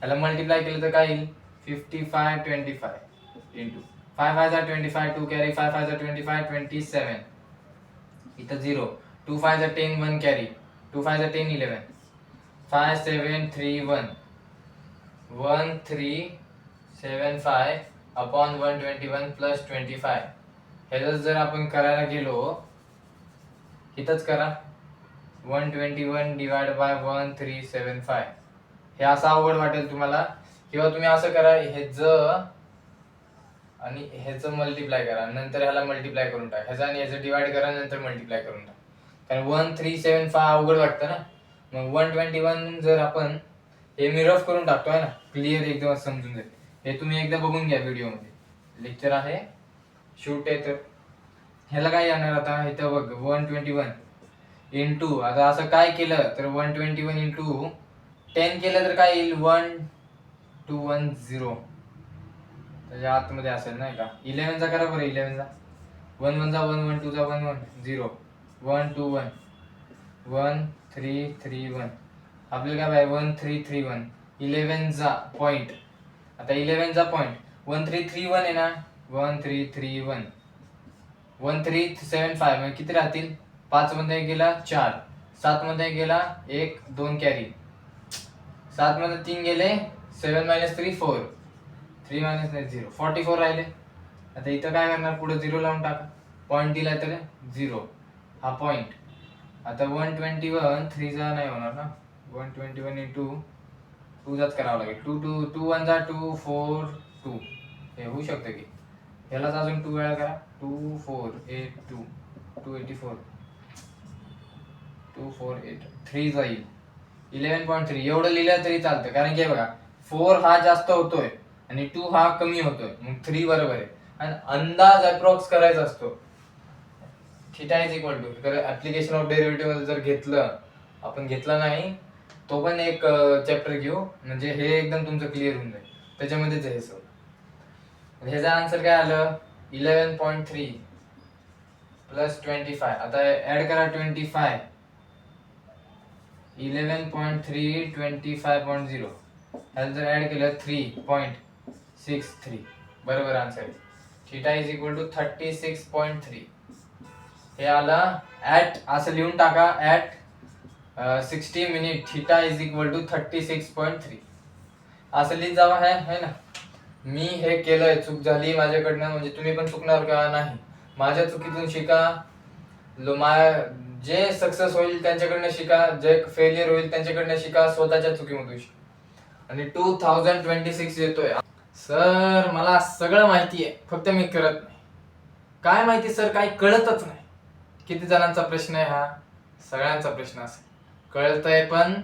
ह्याला मल्टिप्लाय केलं तर काय येईल, 55 25 इंटू 5 5 जा 25 2 कॅरी 5 5 जा 25 27. इथं 0 2 5 जा 10 1 कॅरी 2 5 जा 10 11 5 7 3 1 1 3 7 5 अपॉन 121 प्लस 25. ह्याचं जर आपण करायला गेलो इथंच करा, 121 डिवाइड बाय 1375. हे असं अवघड वाटेल तुम्हाला, किंवा तुम्ही असं करा, ह्याचं आणि ह्याचं मल्टिप्लाय करा, नंतर ह्याला मल्टिप्लाय करून टाका. ह्याचं आणि ह्याचं डिवाइड करा, नंतर मल्टिप्लाय करून टाका. कारण 1375 अवघड वाटतं ना. मग 121 जर आपण, हे मी रफ करून टाकतो आहे ना, क्लिअर एकदम समजून जाईल. हे तुम्ही एकदा बघून घ्या व्हिडिओमध्ये, लेक्चर आहे, शूट आहे. तर ह्याला काय येणार आता, इथं बघ 121 इंटू, आता असं काय केलं तर 121 इंटू 10 केलं तर काय येईल, 1210. त्याच्या आतमध्ये असेल नाही का. 11 चा करा बरं, 11 चा 1 1 जा 1 1 2 जा 1 1 0 1 2 1 1 3 3 1. आपल्याला काय 1331. 11 चा पॉइंट, आता 11 चा पॉइंट 1331 आहे ना, 1331 1375 म्हणजे किती राहतील, 5 मध्ये गेला 4 7 मध्ये गेला 1 2 कॅरी, 7 मध्ये 3 गेले, 7 - 3 4, 3 - 0 44 राहिले. आता इथं काय करणार, पुढे 0 लावून टाका, पॉईंट दिला तर 0, हा पॉईंट. आता 121 3 जा नाही होणार ना, 121 इंटू 2 जाच करावं लागेल. 2 1 जा 2 4 2, हे होऊ शकतं की ह्यालाच अजून 2 वेळा करा. 2 4 8 2 284, 2 4 8 3 जाईल 11.3. एवढं लिहिलं तरी चालतं, कारण की बघा 4 हा जास्त होतोय आणि 2 हा कमी होतोय, मग 3 बरोबर आहे. आणि अंदाज अप्रॉक्स करायचा असतो. Theta is equal to, application of derivative मध्ये जर घेतलं, आपण घेतला नाही तो पण एक चॅप्टर घेऊ, म्हणजे हे एकदम तुमचं क्लिअर होऊन जाईल. त्याच्यामध्येच आहे सगळं. ह्याचा आन्सर काय आलं, 11.3 प्लस 25. आता ऍड करा 25, 11.3 25.0, ह्याला जर ऍड केलं 3.63, बरोबर आन्सर आहे. Theta is equal to 36.3. हे आलं ऍट, असं लिहून टाका, at 60 minute theta is equal to 36.3, असं लिहित जावा. है ना. मी हे केलंय, चूक झाली माझ्याकडनं, म्हणजे तुम्ही पण चुकणार का नाही. माझ्या चुकीतून शिका, जे सक्सेस होईल त्यांच्याकडनं शिका, जे फेलियर होईल त्यांच्याकडनं शिका, स्वतःच्या चुकीमधून शिका. आणि 2026 येतोय. सर मला सगळं माहिती आहे, फक्त मी करत नाही. काय माहिती सर, काही कळतच नाही. किती जणांचा प्रश्न आहे हा, सगळ्यांचा प्रश्न असेल. कळतंय पण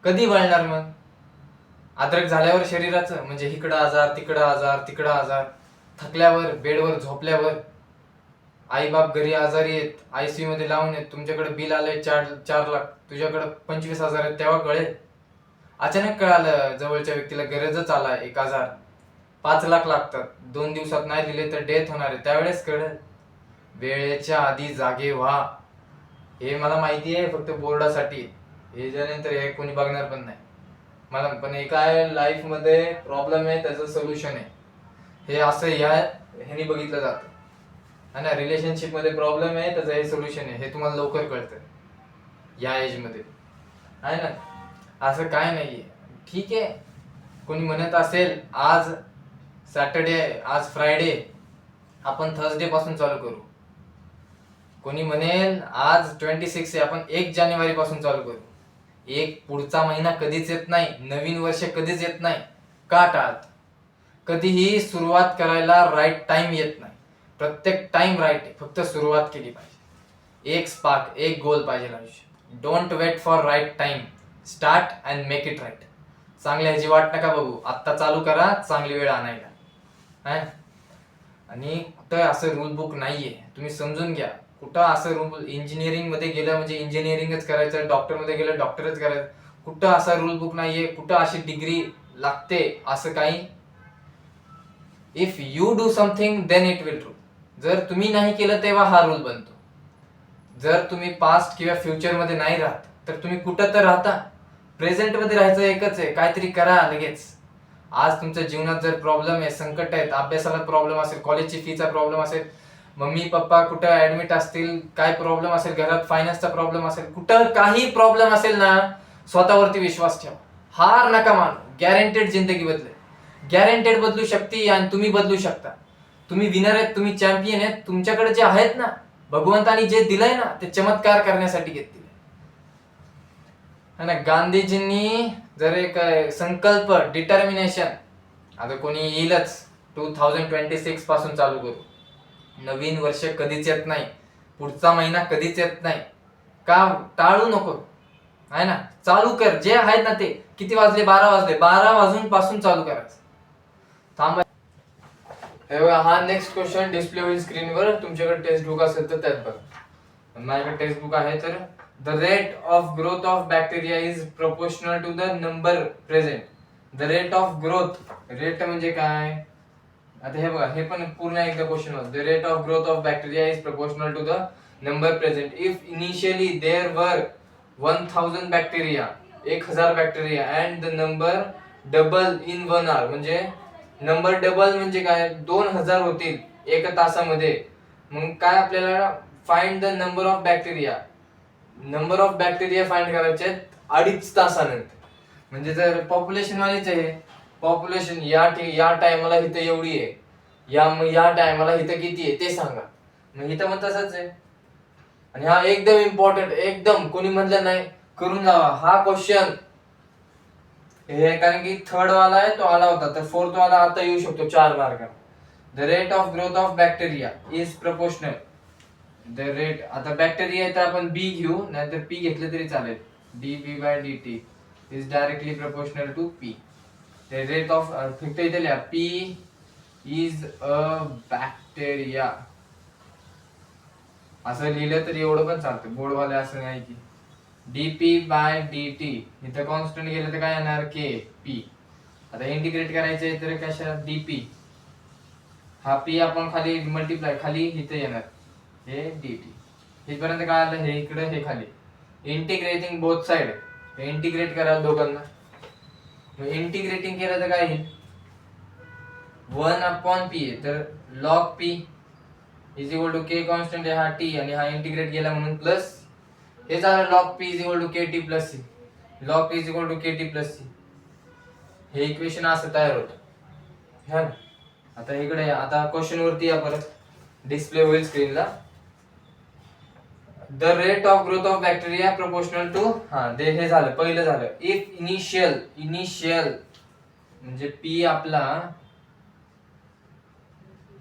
कधी वळणार मग. अद्रक झाल्यावर शरीराचं, म्हणजे इकडं आजार तिकडं आजार तिकडं आजार, थकल्यावर बेडवर झोपल्यावर, आई बाप घरी आजारी आहेत, आयसीयू मध्ये लावून आहेत, तुमच्याकडे बिल आलंय 4 लाख, तुझ्याकडे 25,000 आहेत, तेव्हा कळेल. अचानक कळालं जवळच्या व्यक्तीला गरजच आला 1,000, 5 लाख लागतात, 2 दिवसात नाही दिले तर डेथ होणार आहे, त्यावेळेस कळेल. वेळेच्या आधी जागे व्हा. हे मला माहिती आहे, फक्त बोर्डासाठी. हे त्यानंतर हे कोणी बघणार पण नाही मला. पण हे काय लाईफ मध्ये प्रॉब्लेम आहे, त्याचं सोल्युशन आहे. हे असं ह्यानी बघितलं जातं, है ना. रिलेशनशिप मध्ये प्रॉब्लेम आहे, त्याचं हे सोल्युशन आहे. हे तुम्हाला लवकर कळतं या एज मध्ये, आहे ना. असं काय नाहीये. ठीक आहे, कोणी म्हणत असेल आज सॅटर्डे, आज फ्रायडे, आपण थर्सडे पासून चालू करू. कोणी म्हणेल आज 26 आहे, आपण 1 जानेवारी पासून चालू करू. एक पुढचा महिना कधीच येत नाही, नवीन वर्ष कधीच येत नाही. का टाळत, कधीही सुरुवात करायला राईट टाइम येत नाही. प्रत्येक टाइम राईट आहे, फक्त सुरुवात केली पाहिजे. एक स्पार्क, एक गोल पाहिजे आयुष्यात. Don't wait for right time, start and make it right. चांगल्या ह्याची वाट नका बघू, आत्ता चालू करा, चांगली वेळ आणायला. आणि कुठं असं रूल बुक नाहीये, तुम्ही समजून घ्या. कुठं असं रूल, इंजिनिअरिंग मध्ये गेलं म्हणजे इंजिनिअरिंगच करायचं, डॉक्टर मध्ये गेलं डॉक्टरच करायचं, कुठं असा रूल बुक नाहीये, कुठं अशी डिग्री लागते असं काही. If you do something then it will rule. जर तुम्ही नाही केलं तेव्हा हा रूल बनतो. जर तुम्ही पास्ट किंवा फ्युचर मध्ये नाही राहत तर तुम्ही कुठं तर राहता. प्रेझेंट मध्ये राहायचं एकच आहे, काहीतरी करा लगेच. आज तुमच्या जीवनात जर प्रॉब्लेम आहे, संकट आहेत, अभ्यासाला प्रॉब्लेम असेल, कॉलेजची फीचा प्रॉब्लेम असेल, मम्मी पप्पा कुठं ऍडमिट असतील, काय प्रॉब्लेम असेल घरात, फायनान्सचा प्रॉब्लेम असेल, कुठं काही प्रॉब्लेम असेल ना, स्वतःवरती विश्वास ठेवा. हार नका मानू. गॅरंटेड जिंदगी बदलेल, गॅरंटेड बदलू शकते आणि तुम्ही बदलू शकता. तुम्ही विनर आहेत, तुम्ही चॅम्पियन आहेत. तुमच्याकडे जे आहेत ना, भगवंतानी जे दिलंय ना, ते चमत्कार करण्यासाठी घेतले. है ना. गांधीजींनी जर एक संकल्प, डिटर्मिनेशन, आता कोणी येईलच 2026 पासून चालू करू. नवीन वर्ष कधीच येत नाही, पुढचा महिना कधीच येत नाही. का टाळू नको, आहे ना. चालू कर, जे आहेत ना ते. किती वाजले, 12 वाजले, 12 वाजून पासून चालू करायचं. थांबा. हा नेक्स्ट क्वेश्चन डिस्प्ले होईल स्क्रीनवर. तुमच्याकडे टेक्स्ट बुक असेल तर त्यात बघा. माझ्याकडे टेक्स्ट बुक आहे. तर the rate of growth of bacteria is proportional to the number present. The rate of growth, rate म्हणजे काय. आता हे बघा, हे पण पूर्ण एकदा क्वेश्चन होतं. The rate of growth of bacteria is proportional to the number present. If initially there were 1000 bacteria, 1000 bacteria, and the number double in 1 hour, म्हणजे नंबर डबल म्हणजे काय, 2000 होतील 1 तासामध्ये. मग काय आपल्याला find the number of bacteria. Number of bacteria find करायचे आहेत 2.5 तासानंतर. म्हणजे जर पॉप्युलेशन वालीच आहे, पॉप्युलेशन या टायमाला इथं एवढी आहे, या टायमाला इथं किती आहे ते सांगा. मग इथं पण तसंच आहे. आणि हा एकदम इम्पॉर्टंट, एकदम कोणी म्हणलं नाही करून जावा हा क्वेश्चन. हे कारण की थर्ड वाला आहे तो आला होता, तर फोर्थ वाला आता येऊ शकतो 4 mark. The rate of growth of bacteria is proportional. The rate, आता बॅक्टेरिया आहे तर आपण बी घेऊ, नाहीतर पी घेतलं तरी चालेल. dB by dt is directly proportional to p. The rate of फक्त इथे लिहा p is a bacteria. असं लिहिलं तरी एवढं पण चालतं, बोर्डवाले असं नाही की dp by dt. इथं कॉन्स्टंट गेलं तर काय येणार k p. आता इंटिग्रेट करायचंय तर कशा dp, हा p आपण खाली मल्टिप्लाय खाली इथे येणार हे dt. इथपर्यंत काय आलं, हे इकडे हे खाली. इंटिग्रेटिंग बोथ साइड, इंटिग्रेट करा दोघांना. इंटिग्रेटिंग केलं तर काय येईल 1/p आहे, तर log p is equal to k constant आहे हा t, आणि हा इंटिग्रेट केला म्हणून प्लस हे झालं log p is equal to kt plus c. log p is equal to kt plus c. हे इक्वेशन असं तयार होतं. हा, आता इकडे आता क्वेश्चन वरती या परत, डिस्प्ले होईल स्क्रीनला. The rate of growth of bacteria proportional to, हे झालं पहिलं झालं. इफ इनिशियल म्हणजे पी आपला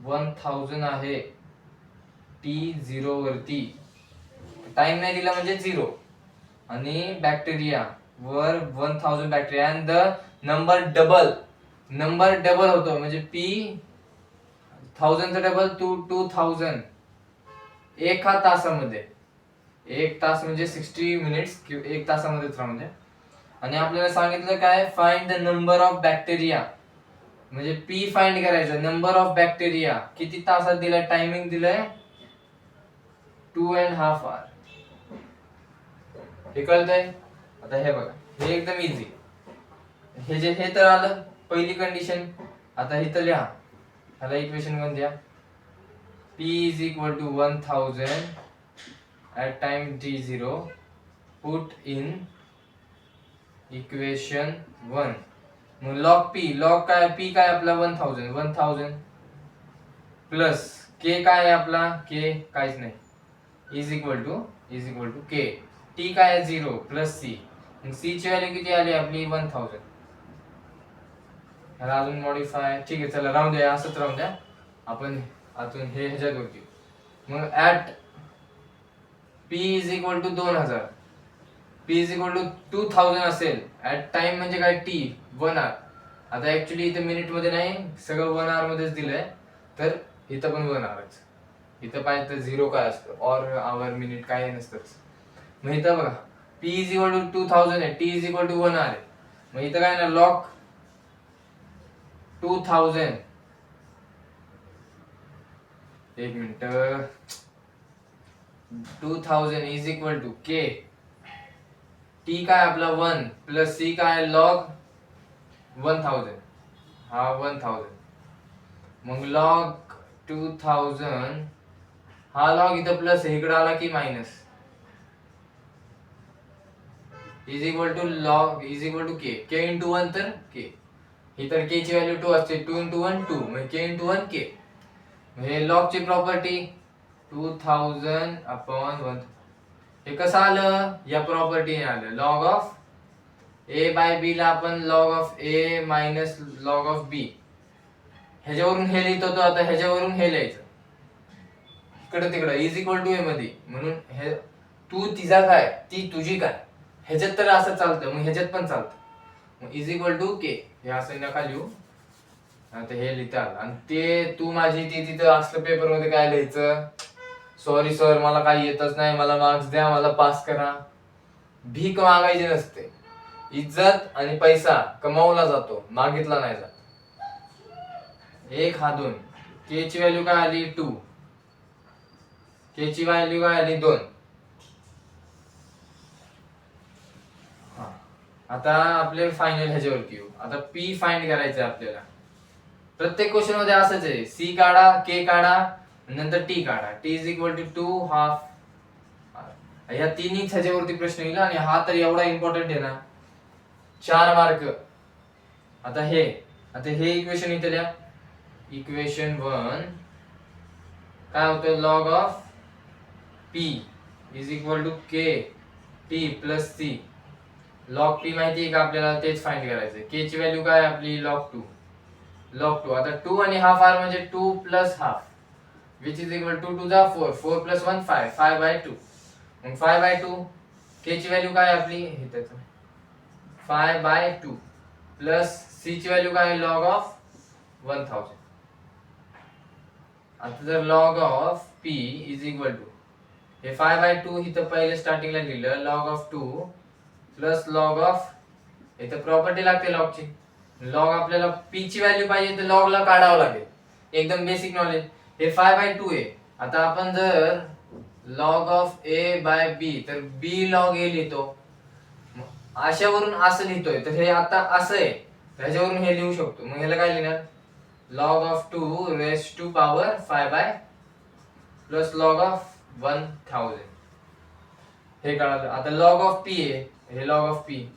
1000 आहे t0 वरती, टाइम नाही दिला म्हणजे 0, आणि बॅक्टेरिया वर 1000 bacteria and the number double होतो, म्हणजे पी 1000 चा डबल टू 2000 एका तासामध्ये. 1 तास म्हणजे 60 मिनिट्स, 1 तासामध्येच राहून द्या. आणि आपल्याला सांगितलं काय, find the number of bacteria, म्हणजे पी फाइंड करायचं. नंबर ऑफ बॅक्टेरिया किती तासात दिलाय, टायमिंग दिलाय 2.5 hours. हे कळतंय. आता हे बघा, हे एकदम इझी. हे तर आलं पहिली कंडिशन. आता इथं लिहा, ह्याला इक्वेशन 1 द्या. p is equal to 1000 at time t0, put in equation 1. मग log p, log काय, p काय आपला 1000 प्लस k काय आहे आपला, k काहीच नाही, is equal to k. t काय आहे 0 प्लस c. मग c ची व्हॅल्यू किती आली आपली 1000. ह्याला अजून मॉडिफाय, ठीक आहे चला राहून द्या, असंच राहून द्या. आपण अजून हे ह्याच्यात होती. मग at p is equal to 2000, p is equal to 2000 असेल. ऍट टाइम म्हणजे काय t 1 hour. आता ऍक्च्युली इथे मिनिट मध्ये नाही, सगळं 1 hour मध्येच दिलंय, तर इथं पण 1 hour. इथं पाहिजे तर 0 काय असतं, और आवर मिनिट काय नसतंच. मग इथं बघा p इज इक्वल टू 2000 आहे, t is equal to 1 hour आहे. मग इथं काय ना log 2000, एक minute, 2000 is equal to k. t काय आपला 1 प्लस c काय log 1000, हा 1000. मग log 2000, हा log इथं प्लस आहे, इकडे आला की minus, is equal to log is equal to k into 1 तर k. इतर k ची व्हॅल्यू 2 असते, 2 इंटू 1 2, मग k इंटू 1 k. हे log ची प्रॉपर्टी 2000 अपॉन 1. हे कसं आलं, या प्रॉपर्टीने आलं. log of a by b ला आपण log of a minus log of b, ह्याच्यावरून हे लिहित होतो, आता ह्याच्यावरून हे लिहायचं इकडे तिकडे इज इक्वल टू a मध्ये. म्हणून हे तू तिचा काय, ती तुझी काय, ह्याच्यात तर असं चालतं, मग ह्याच्यात पण चालतं. मग इज इक्वल टू k, हे असं नका लिहू, आता हे लिहिता. आणि ते तू माझी ती तिथं असलं पेपर मध्ये काय लिहायचं, सॉरी सर मला काही येतच नाही, मला मार्क्स द्या, मला पास करा. भीक मागायची नसते. इज्जत आणि पैसा कमावला जातो, मागितला नाही जात. 1 हा 2, k ची व्हॅल्यू काय आली 2, k ची व्हॅल्यू काय आली 2. आता आपले फायनल ह्याच्यावरती येऊ. आता p फाइंड करायचं आपल्याला. प्रत्येक क्वेश्चन मध्ये असंच आहे, c काढा, k काढा, नंतर t काढा. t is equal to 2 half. या तिन्ही ह्याच्यावरती प्रश्न येईल आणि हा तर एवढा इम्पॉर्टंट आहे ना, 4 मार्क. आता हे इक्वेशन इथे लिहा. इक्वेशन 1 काय होतं, log of p is equal to k t plus c. Log p माहिती आहे का आपल्याला, तेच फाइंड करायचं. के ची व्हॅल्यू काय आपली लॉग 2. आता 2 आणि हाफ आर म्हणजे 2 plus half which is equal to 2 जा 4, 4 प्लस 1 5, 5/2. मग 5/2 के ची व्हॅल्यू काय आपली, हे त्याचं 5/2 प्लस सी ची व्हॅल्यू काय, लॉग ऑफ 1000. आता जर log of p is equal to हे 5/2 इथं पहिले स्टार्टिंगला लिहिलं, log of 2 plus log of, इथं प्रॉपर्टी लागते लॉगची. लॉग आपल्याला पी ची व्हॅल्यू पाहिजे तर लॉगला काढावं लागेल, एकदम बेसिक नॉलेज. हे 5/2 आहे. आता आपण जर लॉग ऑफ ए बाय बी तर बी लॉग ए लिहितो, अशावरून असं लिहितोय तर हे आता असं आहे, ह्याच्यावरून हे लिहू शकतो. मग ह्याला काय लिहिणार, log of 2 raise to power 5 plus log of 1000. हे कळालं. आता लॉग ऑफ पी आहे, हे लॉग ऑफ पी.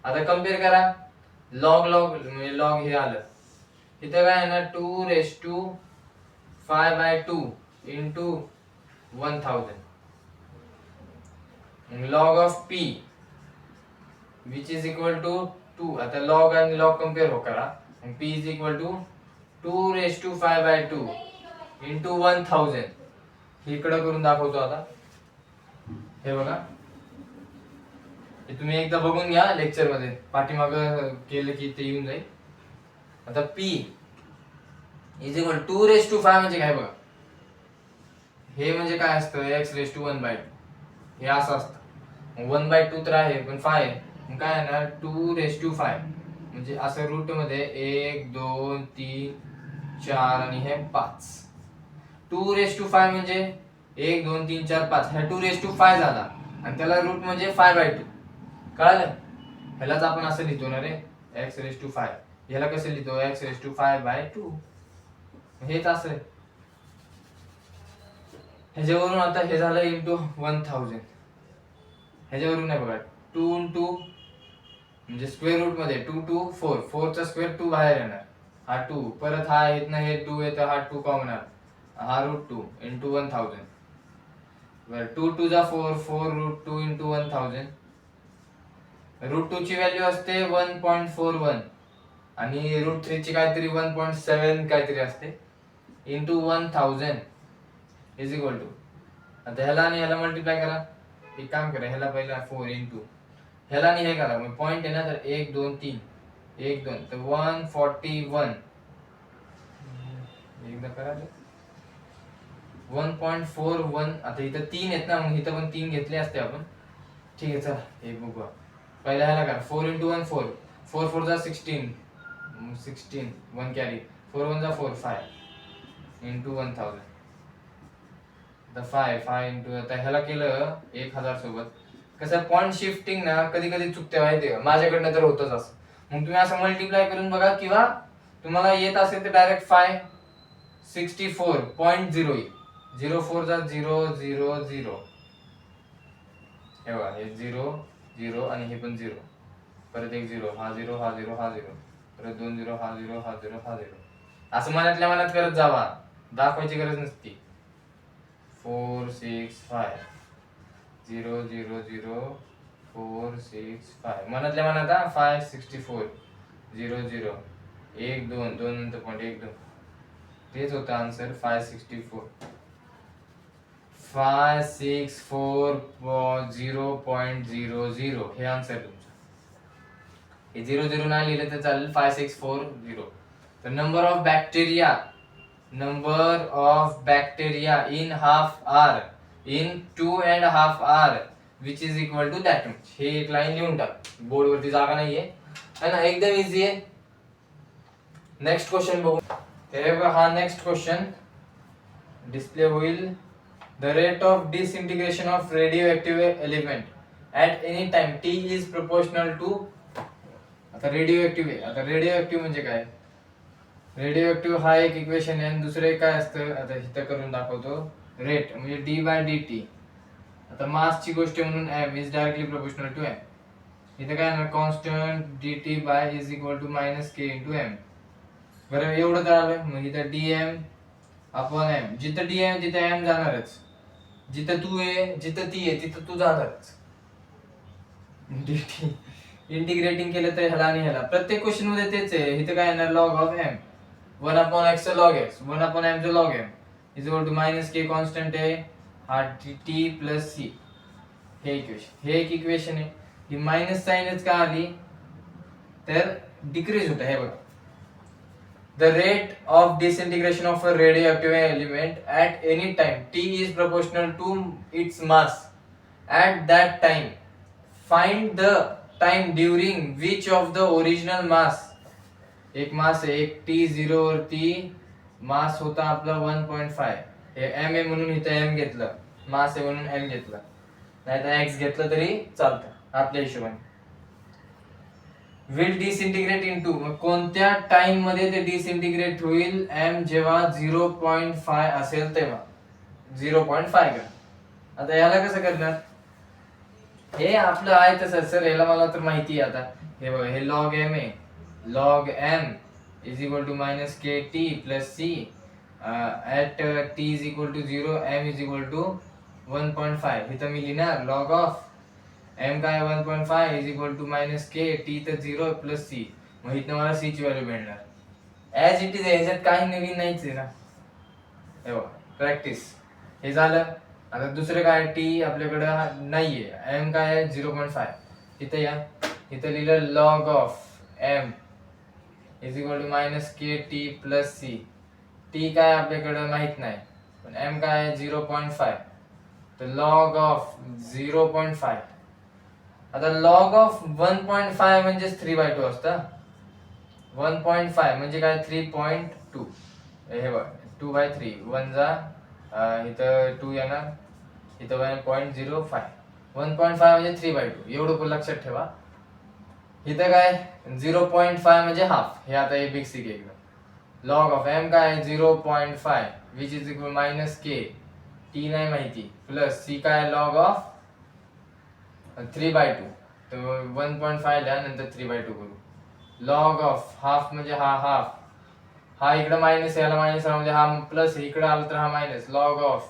आता कम्पेअर करा, लॉग म्हणजे लॉग हे आलं, इथं काय आहे ना 2 raise to 5/2 into 1000. Log of p which is equal to 2. आता लॉग आणि लॉग कम्पेअर हो करा. P is equal to 2 raise to 5/2 into 1000. हे इकडं करून दाखवतो. आता हे बघा, हे तुम्ही एकदा बघून घ्या लेक्चर मध्ये, पाठीमाग केलं की ते येऊन जाईल. आता P is equal 2 raise to 5 म्हणजे काय बघा, हे म्हणजे काय असतं x रेस टू 1/2. हे असं असतं. 1/2 तर आहे पण 5 आहे, मग काय आहे ना 2 रेस टू 5 म्हणजे असं रूट मध्ये 1 2 3 4 आणि हे 5. 2 रेस टू 5 म्हणजे 1 2 3 4 5, हा 2 रेस टू 5 झाला आणि त्याला रूट म्हणजे 5/2. कळलं. ह्यालाच आपण असं लिहितो ना रे, x रेस टू 5. ह्याला कसं लिहितो, x रेस टू 5/2. हेच असं आहे. ह्याच्यावरून आता हे झालं इंटू 1000. ह्याच्यावरून नाही बघा, 2 इंटू म्हणजे स्क्वेअर रूट मध्ये 2 2 4, 4 चा स्क्वेअर 2 बाहेर येणार, हा 2 परत हा इथनं हे 2 येतं, हा 2 कॉमन आहे, हा रूट 2 इंटू 1000. बरं 2 2 जा 4, 4 रूट 2 इंटू 1000. रूट 2 ची व्हॅल्यू असते 1.41 आणि रूट 3 ची काहीतरी 1.7 काहीतरी असते, इंटू 1000 इज इक्वल टू. आता ह्याला आणि ह्याला मल्टिप्लाय करा. एक काम करा, ह्याला पहिला 4 इंटू ह्याला आणि हे करा, मग पॉइंट आहे ना, तर 1 2 3 1 2 तर 141. एकदा करा 1.41. आता इथं 3 आहेत ना, मग इथं पण 3 घेतले असते आपण. ठीक आहे, चला हे बघू. पहिला ह्याला करा 4 इंटू 1 4, 4 4 जा 16, 16 1 कॅरी, 4 1 जा 4 5 इंटू 1000. आता 5 इंटू, आता ह्याला केलं 1000 सोबत. कसं पॉइंट शिफ्टिंग ना कधी कधी चुकते माहिती आहे, माझ्याकडनं तर होतच असं. मग तुम्ही असं मल्टिप्लाय करून बघा, किंवा तुम्हाला येत असेल तर डायरेक्ट 564.0 येईल. 0 4 जा 0 0 0. हे बघा, हे 0 0 आणि हे पण 0, परत एक 0, हा 0 हा 0 हा 0, परत 2 0 हा 0 हा 0 हा 0. असं मनातल्या मनात करत जावा, दाखवायची गरज नसती. 4 6 5 0 0 0 4 6 5 मनातल्या मनात 564 0 0 1 2 2 नंतर पॉइंट 1 2. तेच होतं आन्सर 564. 564.0.00 हे आन्सर तुमचं. हे 0 0 नाही लिहिलं तर चालेल, 5640. तर number of bacteria in half hour in 2.5 hour which is equal to that much. हे एक लाईन लिहून टाक, बोर्ड वरती जागा नाहीये है ना, एकदम इझी आहे. नेक्स्ट क्वेश्चन बघू. हा नेक्स्ट क्वेश्चन डिस्प्ले होईल. The rate of disintegration of radioactive element at any time t is proportional to. आता रेडिओ ऍक्टिव्ह म्हणजे काय, रेडिओ हा एक इक्वेशन आहे आणि दुसरं एक काय असतं, आता इथं करून दाखवतो. रेट म्हणजे d/dt आता मासची गोष्ट म्हणून m is directly proportional to m. इथे काय ना constant dt by is equal to minus k into m. बरं एवढं कळालं. मग इथं dm अपॉन m, जिथं dm तिथं m जाणारच, जिथं तू आहे जिथं ती आहे तिथं तू जाणारच. dt इंटिग्रेटिंग केलं तर ह्याला आणि ह्याला प्रत्येक क्वेश्चन मध्ये तेच आहे. इथं काय येणार log of m 1 upon x चा log x 1 अपॉन m चा log m is equal to minus k constant आहे हा t प्लस c. हे एक इक्वेशन आहे. ही मायनस साइनच का आली तर डिक्रीज होतं. हे बघा, the rate of disintegration of a radioactive element at any time t is proportional to its mass at that time. Find the time during which of the original mass, एक मास आहे, एक t0 वरती मास होता आपला 1.5. हे m आहे म्हणून इथे m घेतलं, मास आहे म्हणून m घेतलं, नाही तर x घेतलं तरी चालतं आपल्या हिशोबाने. विल डिसइंटिग्रेट इनटू, कोणत्या टाइम मध्ये ते डिसइंटिग्रेट होईल m जेव्हा 0.5 असेल तेव्हा. 0.5 का. आता याला कसं करणार, हे आपलं आहे तसं सर, याला मला तर माहिती आहे. आता हे बघा, हे log m आहे, log m is equal to minus k t plus c at t is equal to 0 m is equal to 1.5. इथं मी लिहिणार log ऑफ m काय 1.5 is equal to minus k t तर 0 प्लस सी. मग इथं मला C ची value मिळणार. ऍज इट इज, ह्याच्यात काही नवीन नाहीच आहे ना. हे बघा, प्रॅक्टिस हे झालं. आता दुसरं काय, टी आपल्याकडं नाहीये, m काय आहे 0.5. इथं या, इथं लिहिलं log of m is equal to minus k t plus c. T काय आपल्याकडं माहित नाही, पण m काय आहे 0.5, तर log ऑफ 0.5. आता log ऑफ 1.5 म्हणजे 3/2 असतं. 1.5 म्हणजे काय 3.2. हे बघ 2/3 1 जा इथं 2 येणार, इथं 1.05. 1.5 म्हणजे 3/2. एवढं पण लक्षात ठेवा. इथं काय 0.5 म्हणजे हाफ. हे आता हे बेसिक आहे एकदम. log ऑफ m काय 0.5 which is equal minus k, T नाही माहिती, प्लस सी काय log ऑफ 3/2. तर 1.5 लिहा, नंतर 3/2 करू. log ऑफ हाफ म्हणजे हा हाफ, हा इकडे मायनस, याला मायनस म्हणजे हा प्लस, इकडे आलं तर हा मायनस. log ऑफ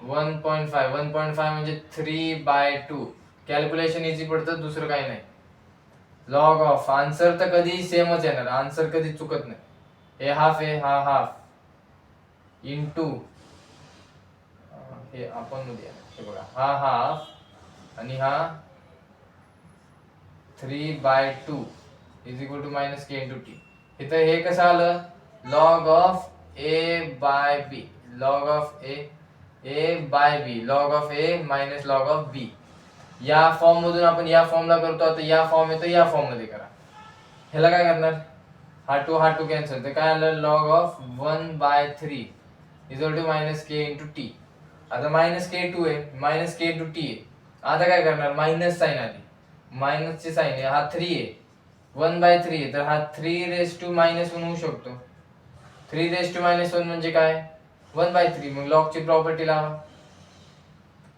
1.5 1.5 म्हणजे 3/2. कॅल्क्युलेशन इझी पडतं, दुसरं काही नाही. log ऑफ आन्सर तर कधी सेमच येणार, आन्सर कधी चुकत नाही. हे हाफ आहे, हा हाफ इनटू हे आपण मध्ये, हे बघा हा हाफ आणि हा 3/2 is equal to minus k into t. इथं हे कसं आलं, log of a by b, log of a by b, log of a minus log of b. या फॉर्म मधून आपण या फॉर्मला करतो, आता या फॉर्म येतो, या फॉर्म मध्ये करा. ह्याला काय करणार, हा टू कॅन्सल, तर काय आलं log of 1/3 is equal to minus k into t. आता मायनस के टू आहे, मायनस के इंटू टी आहे. आता काय करणार, मायनस साइन आली, मायनस ची साइन आहे, हा 3 आहे, 1/3 आहे, तर हा 3⁻⁻1 होऊ शकतो. 3⁻⁻1 म्हणजे काय 1/3. मग log ची प्रॉपर्टी लावा,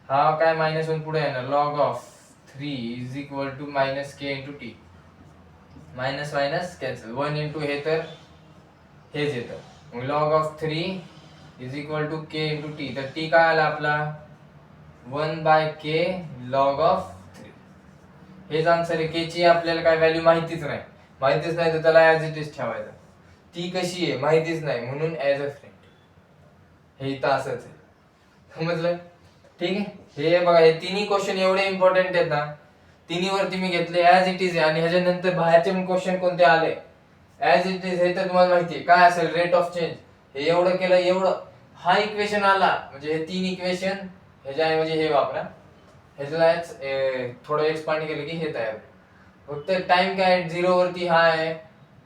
हा काय -1 पुढे येणार, log of 3 is equal to minus k into t. Minus minus cancel, 1 into हे तर हेच येतं. मग log of 3 is equal to k into t. तर टी काय आला आपला 1/k log ऑफ 3. हेच आन्सर आहे. के ची आपल्याला काय व्हॅल्यू माहितीच नाही तर त्याला ऍज इट इज ठेवायचं. ती कशी आहे माहितीच नाही म्हणून ऍज अ फ्रेंड. हे इथं असंच आहे, समजलं? ठीक आहे. हे बघा, हे तिन्ही क्वेश्चन एवढे इम्पॉर्टंट आहेत ना, तिन्ही वरती मी घेतले ऍज इट इज आहे. आणि ह्याच्यानंतर बाहेरचे क्वेश्चन कोणते आले ऍज इट इज, हे तर तुम्हाला माहिती आहे काय असेल, रेट ऑफ चेंज. हे एवढं केलं, एवढं हा इक्वेशन आला म्हणजे हे 3 इक्वेशन ह्याच्याऐवजी हे वापरा, ह्याच्याला थोडं एक्सपांड केलं की हे तयार. फक्त टाइम काय 0 वरती हा आहे,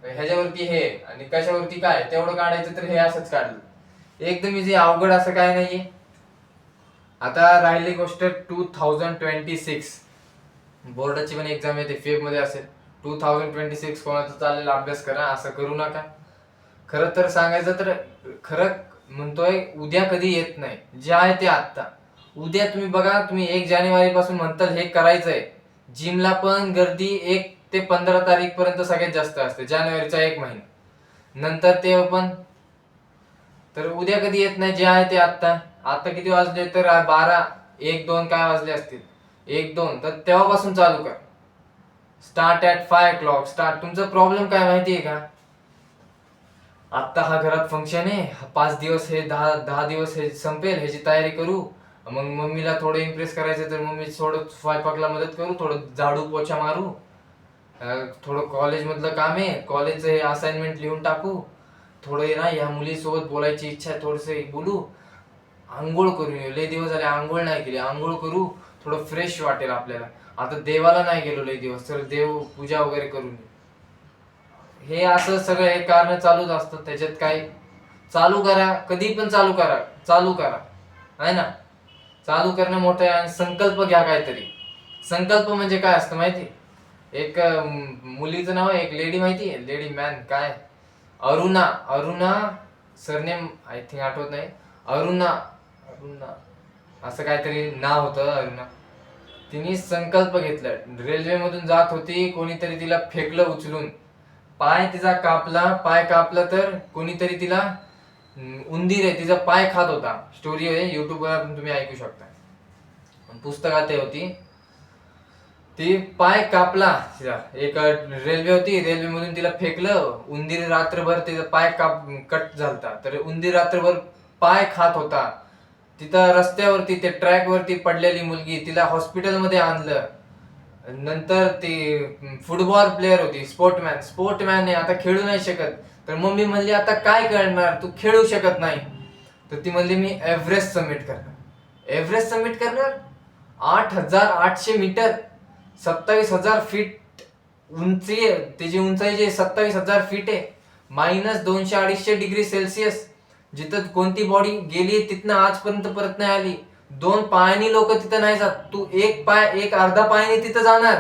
ह्याच्यावरती हे, आणि कशावरती काय तेवढं काढायचं, तर हे असंच काढलं. एकदम इझी, अवघड असं काय नाहीये. आता राहिली गोष्ट 2026 बोर्डाची पण एक्झाम येते, फेब मध्ये असेल. 2026 कोणाचा चालेल अभ्यास करा, असं करू नका. खरं तर सांगायचं तर खरं म्हणतोय, उद्या कधी येत नाही, जे आहे ते आत्ता. उद्या तुम्ही बघा, तुम्ही 1 जानेवारी पासून म्हणताल हे करायचंय, जिमला पण गर्दी 1 ते 15 तारीख पर्यंत सगळ्यात जास्त असते, जानेवारीचा 1 महिना नंतर ते पण. तर उद्या कधी येत नाही, जे आहे ते आता किती वाजले तर 12, 1, 2 काय वाजले असतील, 1, 2, तर तेव्हापासून चालू कर. Start at 5 o'clock start. तुमचा प्रॉब्लेम काय माहितीये का, आता हा घरात फंक्शन आहे, 5 दिवस हे 10 दिवस हे संपेल, ह्याची तयारी करू, मग मम्मीला थोडं इम्प्रेस करायचं तर मम्मी थोडं स्वयंपाकला मदत करू, थोडं झाडू पोछा मारू, थोडं कॉलेज मधलं काम आहे, कॉलेजचं हे असाइनमेंट लिहून टाकू, थोडं ना ह्या मुलीसोबत बोलायची इच्छा आहे, थोडंसं बोलू, आंघोळ करून येऊ, लय दिवस झाले आंघोळ नाही केली, आंघोळ करू, थोडं फ्रेश वाटेल आपल्याला. आता देवाला नाही गेलो लय दिवस, तर देव पूजा वगैरे करून येऊ. हे असं सगळं हे कारण चालूच असतं. त्याच्यात काय, चालू करा, कधी पण चालू करा आहे ना. चालू करणं मोठं आहे. आणि संकल्प घ्या काहीतरी. संकल्प म्हणजे काय असतं माहिती, एक मुलीचं नाव आहे, एक लेडी माहिती आहे, लेडी मॅन काय, अरुणा सरनेम आय थिंक आठवत नाही, अरुणा असं काहीतरी नाव होतं, अरुणा. तिने संकल्प घेतला, रेल्वे मधून जात होती, कोणीतरी तिला फेकलं उचलून, पाय तिचा पाय कापला, तर कोणीतरी तिला उंदीर आहे तिचा पाय खात होता. स्टोरी आहे, युट्यूबवर तुम्ही ऐकू शकता, पुस्तकात होती. ती पाय कापला तिचा, एक रेल्वे होती, रेल्वे मधून तिला फेकलं, उंदीर रात्रभर तिचा पाय कट झालता, तर उंदीर रात्रभर पाय खात होता. तिथं रस्त्यावरती ते ट्रॅक वरती पडलेली मुलगी, तिला हॉस्पिटलमध्ये आणलं. नंतर ती फुटबॉल प्लेअर होती, स्पोर्टमॅन आहे, आता खेळू नाही शकत. तर मम्मी म्हणली आता काय करणार, तू खेळू शकत नाही. तर ती म्हणली मी एव्हरेस्ट समिट करणार. 8,800 मीटर, 27,000 फीट उंची आहे, त्याची उंचाई जे 27,000 फीट आहे, -200-250 डिग्री सेल्सिअस. जिथं कोणती बॉडी गेली तिथनं आजपर्यंत परत नाही आली. 2 पायानी लोक तिथं नाही जात, तू एक अर्धा पायाने तिथं जाणार.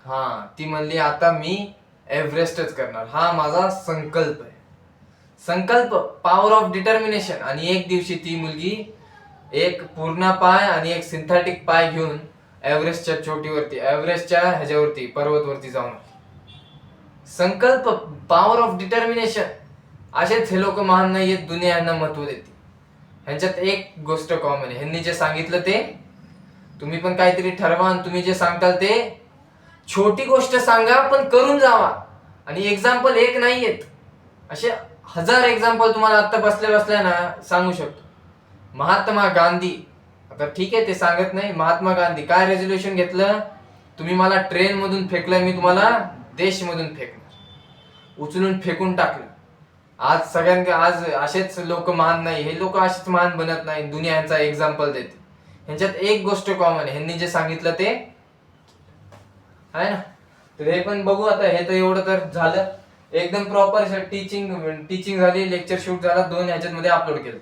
हा, ती म्हणली आता मी एव्हरेस्टच करणार. हा माझा संकल्प आहे. संकल्प, पॉवर ऑफ डिटर्मिनेशन. आणि एक दिवशी ती मुलगी एक पूर्ण पाय आणि एक सिंथेटिक पाय घेऊन एव्हरेस्टच्या चोटीवरती, एव्हरेस्टच्या ह्याच्यावरती, पर्वतवरती जाऊन. संकल्प, पॉवर ऑफ डिटर्मिनेशन. असेच हे लोक महान नाहीयेत, दुनिया यांना महत्व देते. ह्यांच्यात एक गोष्ट कॉमन आहे, ह्यांनी जे सांगितलं ते तुम्ही पण काहीतरी ठरवा. आणि तुम्ही जे सांगताल ते छोटी गोष्ट सांगा पण करून जावा. आणि एक्झाम्पल एक नाहीयेत, असे 1000 एक्झाम्पल तुम्हाला आता बसल्या ना सांगू शकतो. महात्मा गांधी, आता ठीक आहे ते सांगत नाही, महात्मा गांधी काय रेझोल्युशन घेतलं, तुम्ही मला ट्रेन मधून फेकलं, मी तुम्हाला देश मधून फेकणार. उचलून फेकून टाकलं. आज असेच लोक महान नाही, हे लोक असेच महान बनत नाही, दुनिया यांचा एक्झाम्पल देते. ह्यांच्यात एक गोष्ट कॉमन आहे, ह्यांनी जे सांगितलं ते आहे ना. तर हे पण बघू आता. हे तर एवढं तर झालं, एकदम प्रॉपर टीचिंग झाली, लेक्चर शूट झाला, 2 ह्याच्यात मध्ये अपलोड केलं.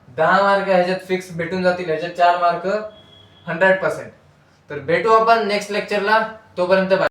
10 मार्क ह्याच्यात फिक्स भेटून जातील, ह्याच्यात 4 मार्क 100%. तर भेटू आपण नेक्स्ट लेक्चरला, तोपर्यंत बाय.